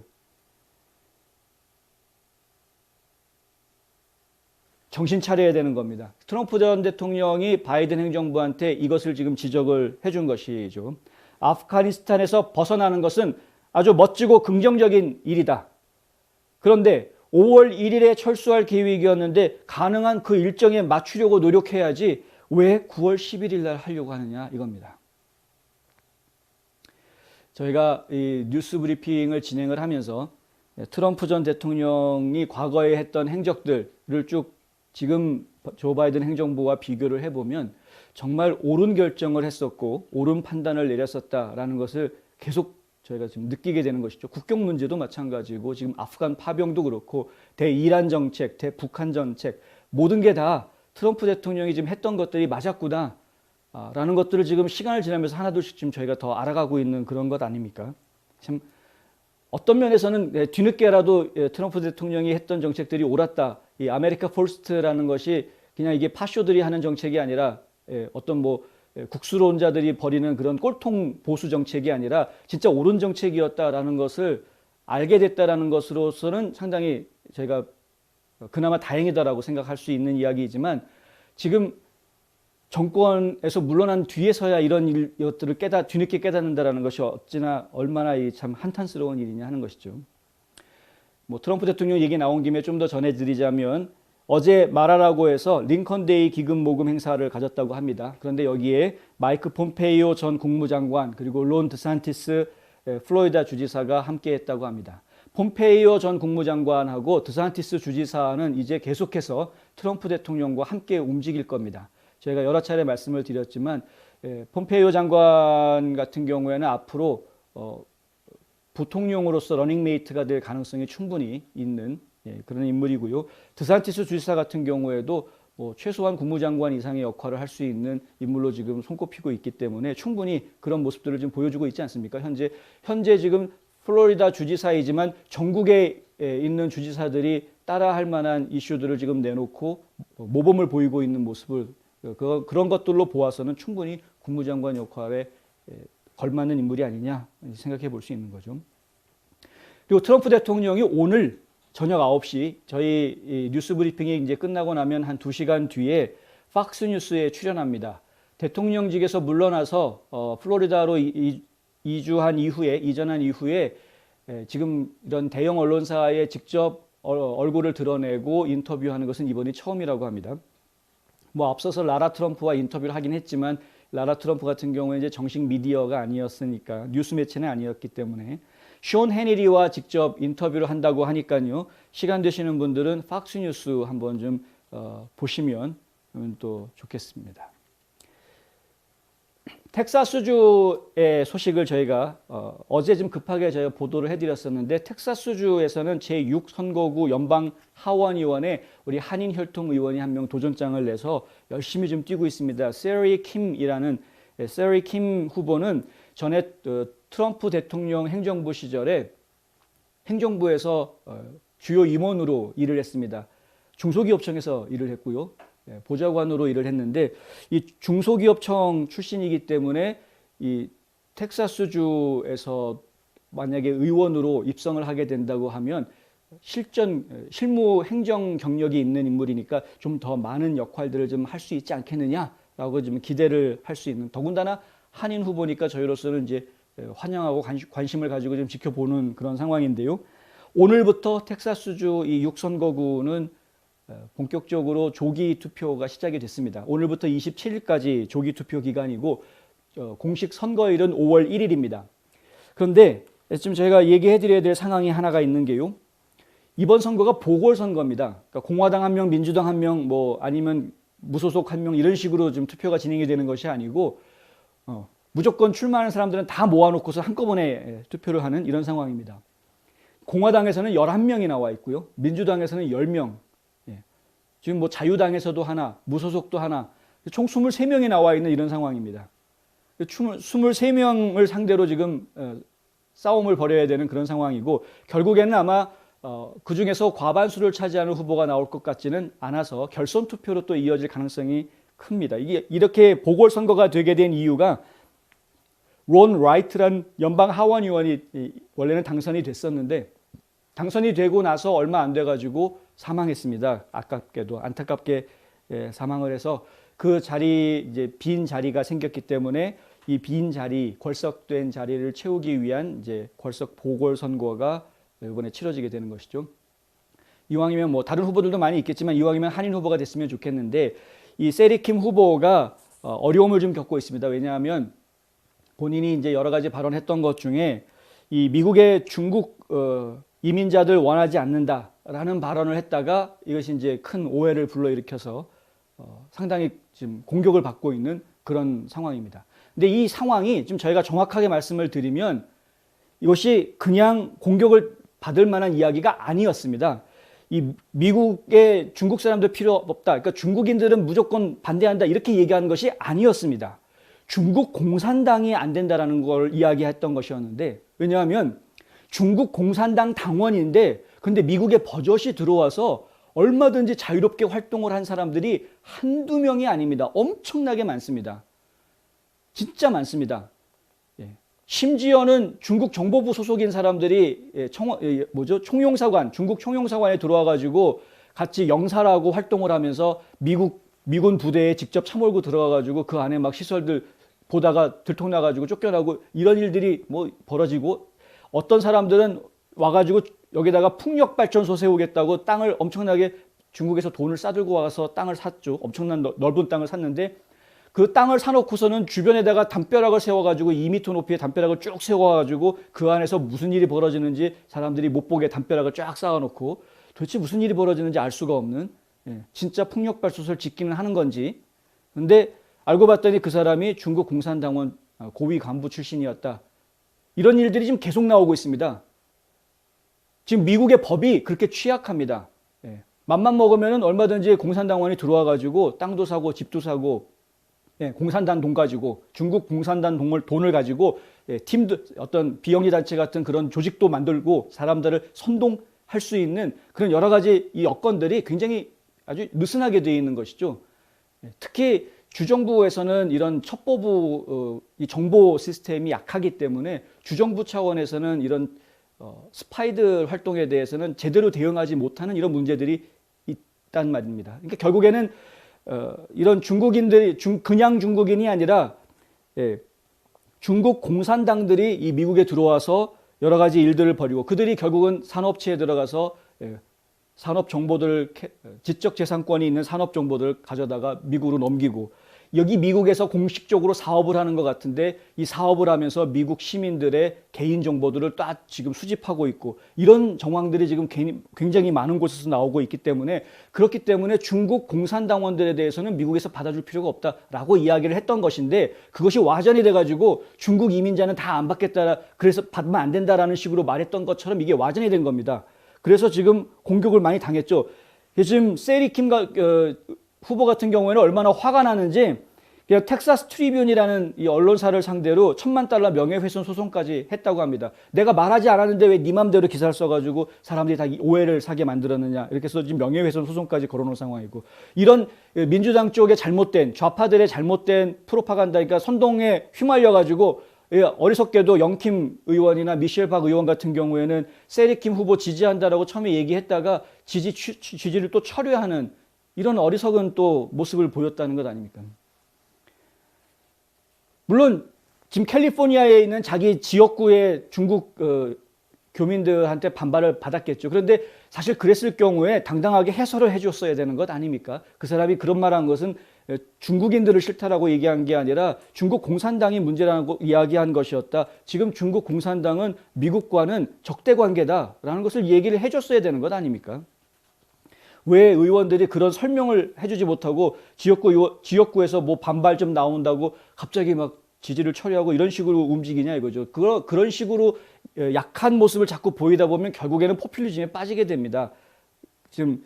정신 차려야 되는 겁니다. 트럼프 전 대통령이 바이든 행정부한테 이것을 지금 지적을 해준 것이죠. 아프가니스탄에서 벗어나는 것은 아주 멋지고 긍정적인 일이다. 그런데 5월 1일에 철수할 계획이었는데 가능한 그 일정에 맞추려고 노력해야지 왜 9월 11일 날 하려고 하느냐 이겁니다. 저희가 이 뉴스 브리핑을 진행을 하면서 트럼프 전 대통령이 과거에 했던 행적들을 쭉 지금 조 바이든 행정부와 비교를 해보면 정말 옳은 결정을 했었고 옳은 판단을 내렸었다라는 것을 계속 저희가 지금 느끼게 되는 것이죠. 국경 문제도 마찬가지고 지금 아프간 파병도 그렇고 대이란 정책, 대북한 정책 모든 게 다 트럼프 대통령이 지금 했던 것들이 맞았구나 라는 것들을 지금 시간을 지나면서 하나둘씩 지금 저희가 더 알아가고 있는 그런 것 아닙니까? 참 어떤 면에서는 뒤늦게라도 트럼프 대통령이 했던 정책들이 옳았다. 이 아메리카 퍼스트라는 것이 그냥 이게 파쇼들이 하는 정책이 아니라 어떤 뭐 국수론자들이 벌이는 그런 꼴통 보수 정책이 아니라 진짜 옳은 정책이었다라는 것을 알게 됐다라는 것으로서는 상당히 제가 그나마 다행이다라고 생각할 수 있는 이야기이지만 지금 정권에서 물러난 뒤에서야 이런 것들을 뒤늦게 깨닫는다라는 것이 어찌나 얼마나 참 한탄스러운 일이냐 하는 것이죠. 뭐 트럼프 대통령 얘기 나온 김에 좀 더 전해드리자면 어제 마라라고 해서 링컨데이 기금 모금 행사를 가졌다고 합니다. 그런데 여기에 마이크 폼페이오 전 국무장관 그리고 론 드산티스 플로리다 주지사가 함께했다고 합니다. 폼페이오 전 국무장관하고 드산티스 주지사는 이제 계속해서 트럼프 대통령과 함께 움직일 겁니다. 저희가 여러 차례 말씀을 드렸지만 폼페이오 장관 같은 경우에는 앞으로 부통령으로서 러닝메이트가 될 가능성이 충분히 있는 그런 인물이고요. 드산티스 주지사 같은 경우에도 최소한 국무장관 이상의 역할을 할 수 있는 인물로 지금 손꼽히고 있기 때문에 충분히 그런 모습들을 지금 보여주고 있지 않습니까? 현재 지금 플로리다 주지사이지만 전국에 있는 주지사들이 따라할 만한 이슈들을 지금 내놓고 모범을 보이고 있는 모습을 그런 것들로 보아서는 충분히 국무장관 역할에 걸맞는 인물이 아니냐 생각해 볼 수 있는 거죠. 그리고 트럼프 대통령이 오늘 저녁 9시 저희 뉴스 브리핑이 이제 끝나고 나면 한 2시간 뒤에 팍스 뉴스에 출연합니다. 대통령직에서 물러나서 플로리다로 이전한 이후에 지금 이런 대형 언론사에 직접 얼굴을 드러내고 인터뷰하는 것은 이번이 처음이라고 합니다. 뭐 앞서서 라라 트럼프와 인터뷰를 하긴 했지만 라라 트럼프 같은 경우에 이제 정식 미디어가 아니었으니까 뉴스 매체는 아니었기 때문에 숀 헤니리와 직접 인터뷰를 한다고 하니까요. 시간 되시는 분들은 팍스 뉴스 한번 좀 보시면 또 좋겠습니다. 텍사스주의 소식을 저희가 어제 좀 급하게 저희가 보도를 해드렸었는데 텍사스주에서는 제6선거구 연방 하원의원에 우리 한인 혈통 의원이 한 명 도전장을 내서 열심히 좀 뛰고 있습니다. 세리 킴 후보는 전에 트럼프 대통령 행정부 시절에 행정부에서 주요 임원으로 일을 했습니다. 중소기업청에서 일을 했고요. 보좌관으로 일을 했는데 이 중소기업청 출신이기 때문에 이 텍사스주에서 만약에 의원으로 입성을 하게 된다고 하면 실무 행정 경력이 있는 인물이니까 좀 더 많은 역할들을 좀 할 수 있지 않겠느냐라고 좀 기대를 할 수 있는, 더군다나 한인 후보니까 저희로서는 이제 환영하고 관심을 가지고 좀 지켜보는 그런 상황인데요. 오늘부터 텍사스주 이 6선거구는 본격적으로 조기 투표가 시작이 됐습니다. 오늘부터 27일까지 조기 투표 기간이고 공식 선거일은 5월 1일입니다. 그런데 지금 저희가 얘기해 드려야 될 상황이 하나가 있는 게요. 이번 선거가 보궐선거입니다. 그러니까 공화당 한 명, 민주당 한 명, 뭐 아니면 무소속 한 명 이런 식으로 좀 투표가 진행이 되는 것이 아니고 무조건 출마하는 사람들은 다 모아놓고서 한꺼번에 투표를 하는 이런 상황입니다. 공화당에서는 11명이 나와 있고요. 민주당에서는 10명. 지금 뭐 자유당에서도 하나, 무소속도 하나, 총 23명이 나와 있는 이런 상황입니다. 23명을 상대로 지금 싸움을 벌여야 되는 그런 상황이고 결국에는 아마 그 중에서 과반수를 차지하는 후보가 나올 것 같지는 않아서 결선 투표로 또 이어질 가능성이 큽니다. 이게 이렇게 보궐선거가 되게 된 이유가 론 라이트란 연방 하원 의원이 원래는 당선이 됐었는데 당선이 되고 나서 얼마 안 돼가지고 사망했습니다. 안타깝게 사망을 해서 그 자리 이제 빈 자리가 생겼기 때문에 이 빈 자리, 걸석된 자리를 채우기 위한 이제 걸석 보궐선거가 이번에 치러지게 되는 것이죠. 이왕이면 뭐 다른 후보들도 많이 있겠지만 이왕이면 한인 후보가 됐으면 좋겠는데 이 세리킴 후보가 어려움을 좀 겪고 있습니다. 왜냐하면 본인이 이제 여러 가지 발언했던 것 중에 이 미국의 중국 이민자들 원하지 않는다라는 발언을 했다가 이것이 이제 큰 오해를 불러일으켜서 상당히 지금 공격을 받고 있는 그런 상황입니다. 근데 이 상황이 좀 저희가 정확하게 말씀을 드리면 이것이 그냥 공격을 받을 만한 이야기가 아니었습니다. 이 미국의 중국 사람들 필요 없다. 그러니까 중국인들은 무조건 반대한다. 이렇게 얘기하는 것이 아니었습니다. 중국 공산당이 안 된다라는 걸 이야기했던 것이었는데 왜냐하면 중국 공산당 당원인데 근데 미국에 버젓이 들어와서 얼마든지 자유롭게 활동을 한 사람들이 한두 명이 아닙니다. 엄청나게 많습니다. 진짜 많습니다. 예. 심지어는 중국 정보부 소속인 사람들이 총용사관, 중국 총용사관에 들어와 가지고 같이 영사라고 활동을 하면서 미군 부대에 직접 참모고 들어가 가지고 그 안에 막 시설들 보다가 들통나 가지고 쫓겨나고 이런 일들이 뭐 벌어지고, 어떤 사람들은 와 가지고 여기다가 풍력 발전소 세우겠다고 땅을 엄청나게 중국에서 돈을 싸들고 와서 땅을 샀죠. 엄청난 넓은 땅을 샀는데 그 땅을 사놓고서는 주변에다가 담벼락을 세워가지고 2m 높이의 담벼락을 쭉 세워가지고 그 안에서 무슨 일이 벌어지는지 사람들이 못 보게 담벼락을 쫙 쌓아놓고 도대체 무슨 일이 벌어지는지 알 수가 없는, 진짜 풍력발전소를 짓기는 하는 건지. 근데 알고 봤더니 그 사람이 중국 공산당원 고위 간부 출신이었다. 이런 일들이 지금 계속 나오고 있습니다. 지금 미국의 법이 그렇게 취약합니다. 맘만 먹으면 얼마든지 공산당원이 들어와가지고 땅도 사고 집도 사고, 공산당 돈 가지고, 중국 공산당 돈을 가지고 팀도, 어떤 비영리 단체 같은 그런 조직도 만들고 사람들을 선동할 수 있는 그런 여러 가지 이 여건들이 굉장히 아주 느슨하게 되어 있는 것이죠. 특히 주정부에서는 이런 첩보부 이 정보 시스템이 약하기 때문에 주정부 차원에서는 이런 스파이들 활동에 대해서는 제대로 대응하지 못하는 이런 문제들이 있단 말입니다. 그러니까 결국에는 이런 중국인들이 그냥 중국인이 아니라 중국 공산당들이 이 미국에 들어와서 여러 가지 일들을 벌이고, 그들이 결국은 산업체에 들어가서 산업 정보들, 지적 재산권이 있는 산업 정보들을 가져다가 미국으로 넘기고, 여기 미국에서 공식적으로 사업을 하는 것 같은데 이 사업을 하면서 미국 시민들의 개인 정보들을 딱 지금 수집하고 있고, 이런 정황들이 지금 굉장히 많은 곳에서 나오고 있기 때문에, 그렇기 때문에 중국 공산당원들에 대해서는 미국에서 받아줄 필요가 없다라고 이야기를 했던 것인데, 그것이 와전이 돼가지고 중국 이민자는 다 안 받겠다, 그래서 받으면 안 된다라는 식으로 말했던 것처럼 이게 와전이 된 겁니다. 그래서 지금 공격을 많이 당했죠. 지금 세리킴 후보 같은 경우에는 얼마나 화가 나는지, 그냥 텍사스 트리뷴이라는 이 언론사를 상대로 $10,000,000 명예훼손 소송까지 했다고 합니다. 내가 말하지 않았는데 왜 네 맘대로 기사를 써가지고 사람들이 다 오해를 사게 만들었느냐, 이렇게 해서 지금 명예훼손 소송까지 걸어놓은 상황이고, 이런 민주당 쪽의 잘못된, 좌파들의 잘못된 프로파간다, 그러니까 선동에 휘말려가지고 어리석게도 영킴 의원이나 미셸 박 의원 같은 경우에는 세리킴 후보 지지한다라고 처음에 얘기했다가 지지를 또 철회하는 이런 어리석은 또 모습을 보였다는 것 아닙니까? 물론 지금 캘리포니아에 있는 자기 지역구의 중국 교민들한테 반발을 받았겠죠. 그런데 사실 그랬을 경우에 당당하게 해설을 해줬어야 되는 것 아닙니까? 그 사람이 그런 말한 것은 중국인들을 싫다라고 얘기한 게 아니라 중국 공산당이 문제라고 이야기한 것이었다. 지금 중국 공산당은 미국과는 적대 관계다라는 것을 얘기를 해줬어야 되는 것 아닙니까? 왜 의원들이 그런 설명을 해주지 못하고 지역구에서 뭐 반발 좀 나온다고 갑자기 막 지지를 처리하고 이런 식으로 움직이냐 이거죠. 그런 식으로 약한 모습을 자꾸 보이다 보면 결국에는 포퓰리즘에 빠지게 됩니다. 지금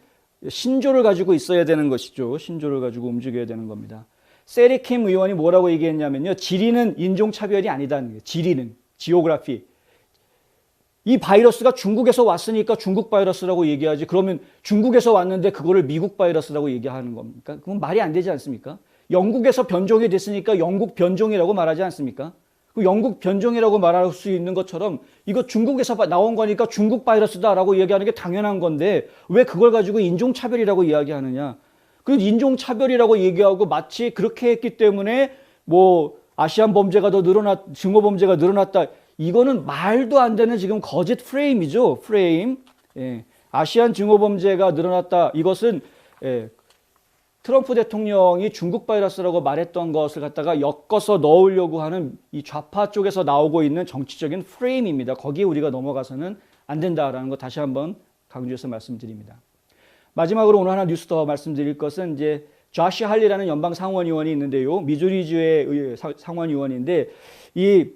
신조를 가지고 있어야 되는 것이죠. 신조를 가지고 움직여야 되는 겁니다. 세리킴 의원이 뭐라고 얘기했냐면요. 지리는 인종차별이 아니다는 거예요. 지리는, 지오그래피. 이 바이러스가 중국에서 왔으니까 중국 바이러스라고 얘기하지, 그러면 중국에서 왔는데 그거를 미국 바이러스라고 얘기하는 겁니까? 그건 말이 안 되지 않습니까? 영국에서 변종이 됐으니까 영국 변종이라고 말하지 않습니까? 그 영국 변종이라고 말할 수 있는 것처럼 이거 중국에서 나온 거니까 중국 바이러스다라고 얘기하는 게 당연한 건데 왜 그걸 가지고 인종차별이라고 이야기하느냐? 그 인종차별이라고 얘기하고 마치 그렇게 했기 때문에 뭐 아시안 범죄가 더 증오 범죄가 늘어났다. 이거는 말도 안 되는 지금 거짓 프레임이죠. 프레임. 아시안 증오 범죄가 늘어났다. 이것은 트럼프 대통령이 중국 바이러스라고 말했던 것을 갖다가 엮어서 넣으려고 하는 이 좌파 쪽에서 나오고 있는 정치적인 프레임입니다. 거기에 우리가 넘어가서는 안 된다라는 거 다시 한번 강조해서 말씀드립니다. 마지막으로 오늘 하나 뉴스 더 말씀드릴 것은 이제 조시 할리라는 연방 상원의원이 있는데요. 미주리주의 상원의원인데 이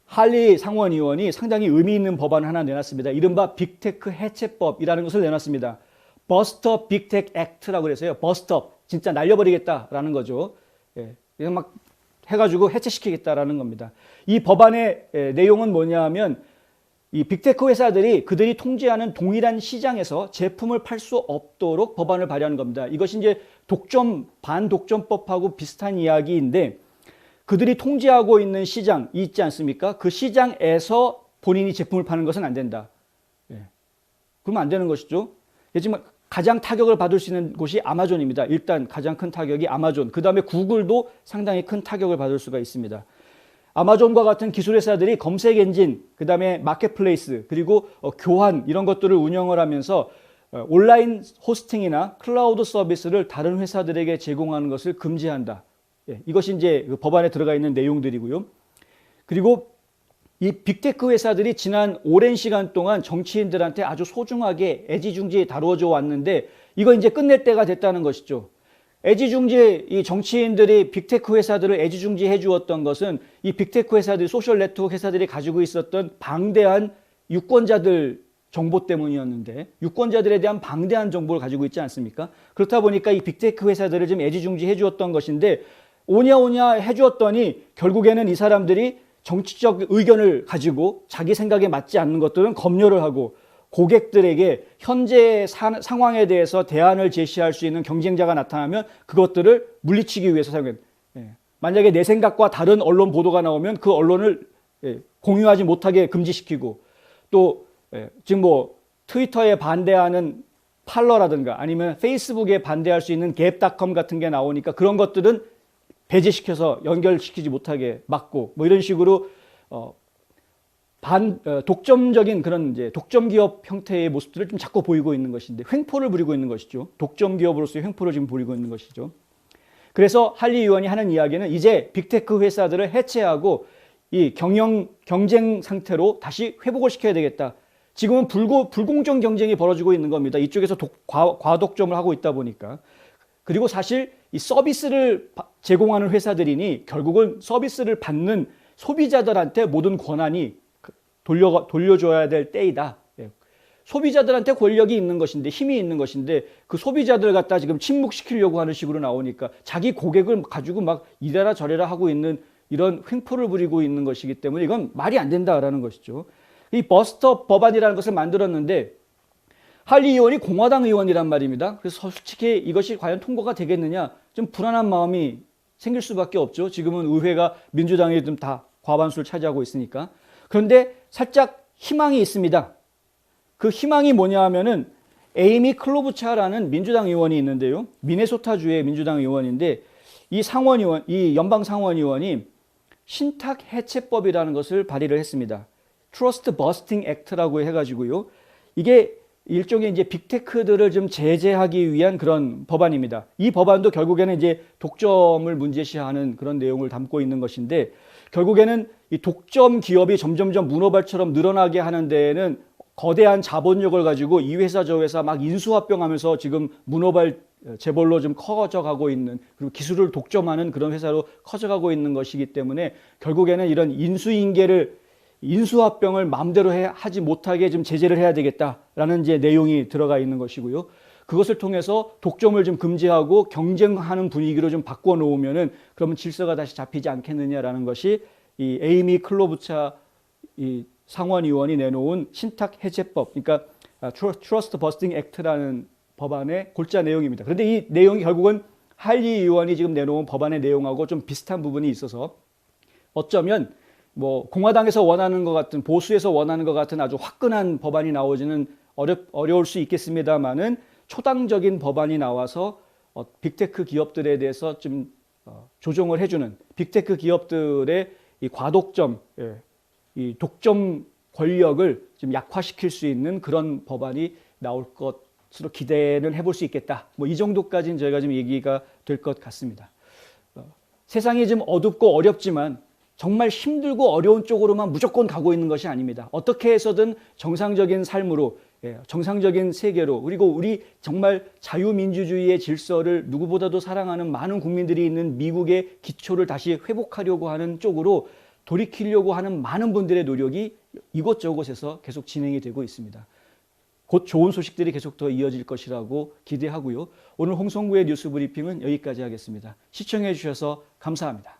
할리 상원의원이 상당히 의미 있는 법안을 하나 내놨습니다. 이른바 빅테크 해체법이라는 것을 내놨습니다. 버스트업 빅테크 액트라고 그래서요. 버스트업, 진짜 날려버리겠다라는 거죠. 그냥 막 해가지고 해체시키겠다라는 겁니다. 이 법안의 내용은 뭐냐면 이 빅테크 회사들이 그들이 통제하는 동일한 시장에서 제품을 팔 수 없도록 법안을 발의하는 겁니다. 이것이 이제 반독점법하고 비슷한 이야기인데 그들이 통제하고 있는 시장이 있지 않습니까? 그 시장에서 본인이 제품을 파는 것은 안 된다. 예. 그러면 안 되는 것이죠. 지금 가장 타격을 받을 수 있는 곳이 아마존입니다. 일단 가장 큰 타격이 아마존. 그 다음에 구글도 상당히 큰 타격을 받을 수가 있습니다. 아마존과 같은 기술 회사들이 검색 엔진, 그 다음에 마켓플레이스, 그리고 교환 이런 것들을 운영을 하면서 온라인 호스팅이나 클라우드 서비스를 다른 회사들에게 제공하는 것을 금지한다. 예, 이것이 이제 그 법안에 들어가 있는 내용들이고요. 그리고 이 빅테크 회사들이 지난 오랜 시간 동안 정치인들한테 아주 소중하게 애지중지 다루어져 왔는데 이거 이제 끝낼 때가 됐다는 것이죠. 애지중지 이 정치인들이 빅테크 회사들을 애지중지 해주었던 것은 이 빅테크 회사들, 소셜 네트워크 회사들이 가지고 있었던 방대한 유권자들 정보 때문이었는데 유권자들에 대한 방대한 정보를 가지고 있지 않습니까? 그렇다 보니까 이 빅테크 회사들을 좀 애지중지 해주었던 것인데 오냐 해주었더니 결국에는 이 사람들이 정치적 의견을 가지고 자기 생각에 맞지 않는 것들은 검열을 하고 고객들에게 현재 상황에 대해서 대안을 제시할 수 있는 경쟁자가 나타나면 그것들을 물리치기 위해서 사용해요. 만약에 내 생각과 다른 언론 보도가 나오면 그 언론을 공유하지 못하게 금지시키고 또 지금 뭐 트위터에 반대하는 팔러라든가 아니면 페이스북에 반대할 수 있는 갭닷컴 같은 게 나오니까 그런 것들은 배제시켜서 연결시키지 못하게 막고 뭐 이런 식으로 독점적인 그런 이제 독점 기업 형태의 모습들을 좀 자꾸 보이고 있는 것인데 횡포를 부리고 있는 것이죠. 독점 기업으로서의 횡포를 지금 부리고 있는 것이죠. 그래서 할리 의원이 하는 이야기는 이제 빅테크 회사들을 해체하고 이 경쟁 상태로 다시 회복을 시켜야 되겠다. 지금은 불공정 경쟁이 벌어지고 있는 겁니다. 이쪽에서 과독점을 하고 있다 보니까. 그리고 사실 이 서비스를 제공하는 회사들이니 결국은 서비스를 받는 소비자들한테 모든 권한이 돌려줘야 될 때이다. 소비자들한테 권력이 있는 것인데 힘이 있는 것인데 그 소비자들 갖다 지금 침묵시키려고 하는 식으로 나오니까 자기 고객을 가지고 막 이래라 저래라 하고 있는 이런 횡포를 부리고 있는 것이기 때문에 이건 말이 안 된다라는 것이죠. 이 버스트업 법안이라는 것을 만들었는데 할리 의원이 공화당 의원이란 말입니다. 그래서 솔직히 이것이 과연 통과가 되겠느냐 좀 불안한 마음이 생길 수밖에 없죠. 지금은 의회가 민주당이 좀 다 과반수를 차지하고 있으니까. 그런데 살짝 희망이 있습니다. 그 희망이 뭐냐 하면은 에이미 클로부차라는 민주당 의원이 있는데요. 미네소타주의 민주당 의원인데 이 연방 상원의원이 신탁 해체법이라는 것을 발의를 했습니다. 트러스트 버스팅 액트라고 해가지고요. 이게 일종의 이제 빅테크들을 좀 제재하기 위한 그런 법안입니다. 이 법안도 결국에는 이제 독점을 문제시하는 그런 내용을 담고 있는 것인데 결국에는 이 독점 기업이 점점점 문어발처럼 늘어나게 하는 데에는 거대한 자본력을 가지고 이 회사 저 회사 막 인수합병하면서 지금 문어발 재벌로 좀 커져가고 있는 그리고 기술을 독점하는 그런 회사로 커져가고 있는 것이기 때문에 결국에는 이런 인수합병을 마음대로 하지 못하게 좀 제재를 해야 되겠다라는 이제 내용이 들어가 있는 것이고요. 그것을 통해서 독점을 좀 금지하고 경쟁하는 분위기로 좀 바꿔 놓으면은 그러면 질서가 다시 잡히지 않겠느냐라는 것이 이 에이미 클로부차 이 상원 의원이 내놓은 신탁 해체법, 그러니까 트러스트 버스팅 액트라는 법안의 골자 내용입니다. 그런데 이 내용이 결국은 할리 의원이 지금 내놓은 법안의 내용하고 좀 비슷한 부분이 있어서 어쩌면 뭐 공화당에서 원하는 것 같은 보수에서 원하는 것 같은 아주 화끈한 법안이 나오지는 어려울 수 있겠습니다만은 초당적인 법안이 나와서 빅테크 기업들에 대해서 좀 조정을 해주는 빅테크 기업들의 이 과독점, 이 독점 권력을 좀 약화시킬 수 있는 그런 법안이 나올 것으로 기대는 해볼 수 있겠다. 뭐 이 정도까지는 저희가 좀 얘기가 될 것 같습니다. 세상이 좀 어둡고 어렵지만 정말 힘들고 어려운 쪽으로만 무조건 가고 있는 것이 아닙니다. 어떻게 해서든 정상적인 삶으로, 정상적인 세계로, 그리고 우리 정말 자유민주주의의 질서를 누구보다도 사랑하는 많은 국민들이 있는 미국의 기초를 다시 회복하려고 하는 쪽으로 돌이키려고 하는 많은 분들의 노력이 이곳저곳에서 계속 진행이 되고 있습니다. 곧 좋은 소식들이 계속 더 이어질 것이라고 기대하고요. 오늘 홍성구의 뉴스 브리핑은 여기까지 하겠습니다. 시청해 주셔서 감사합니다.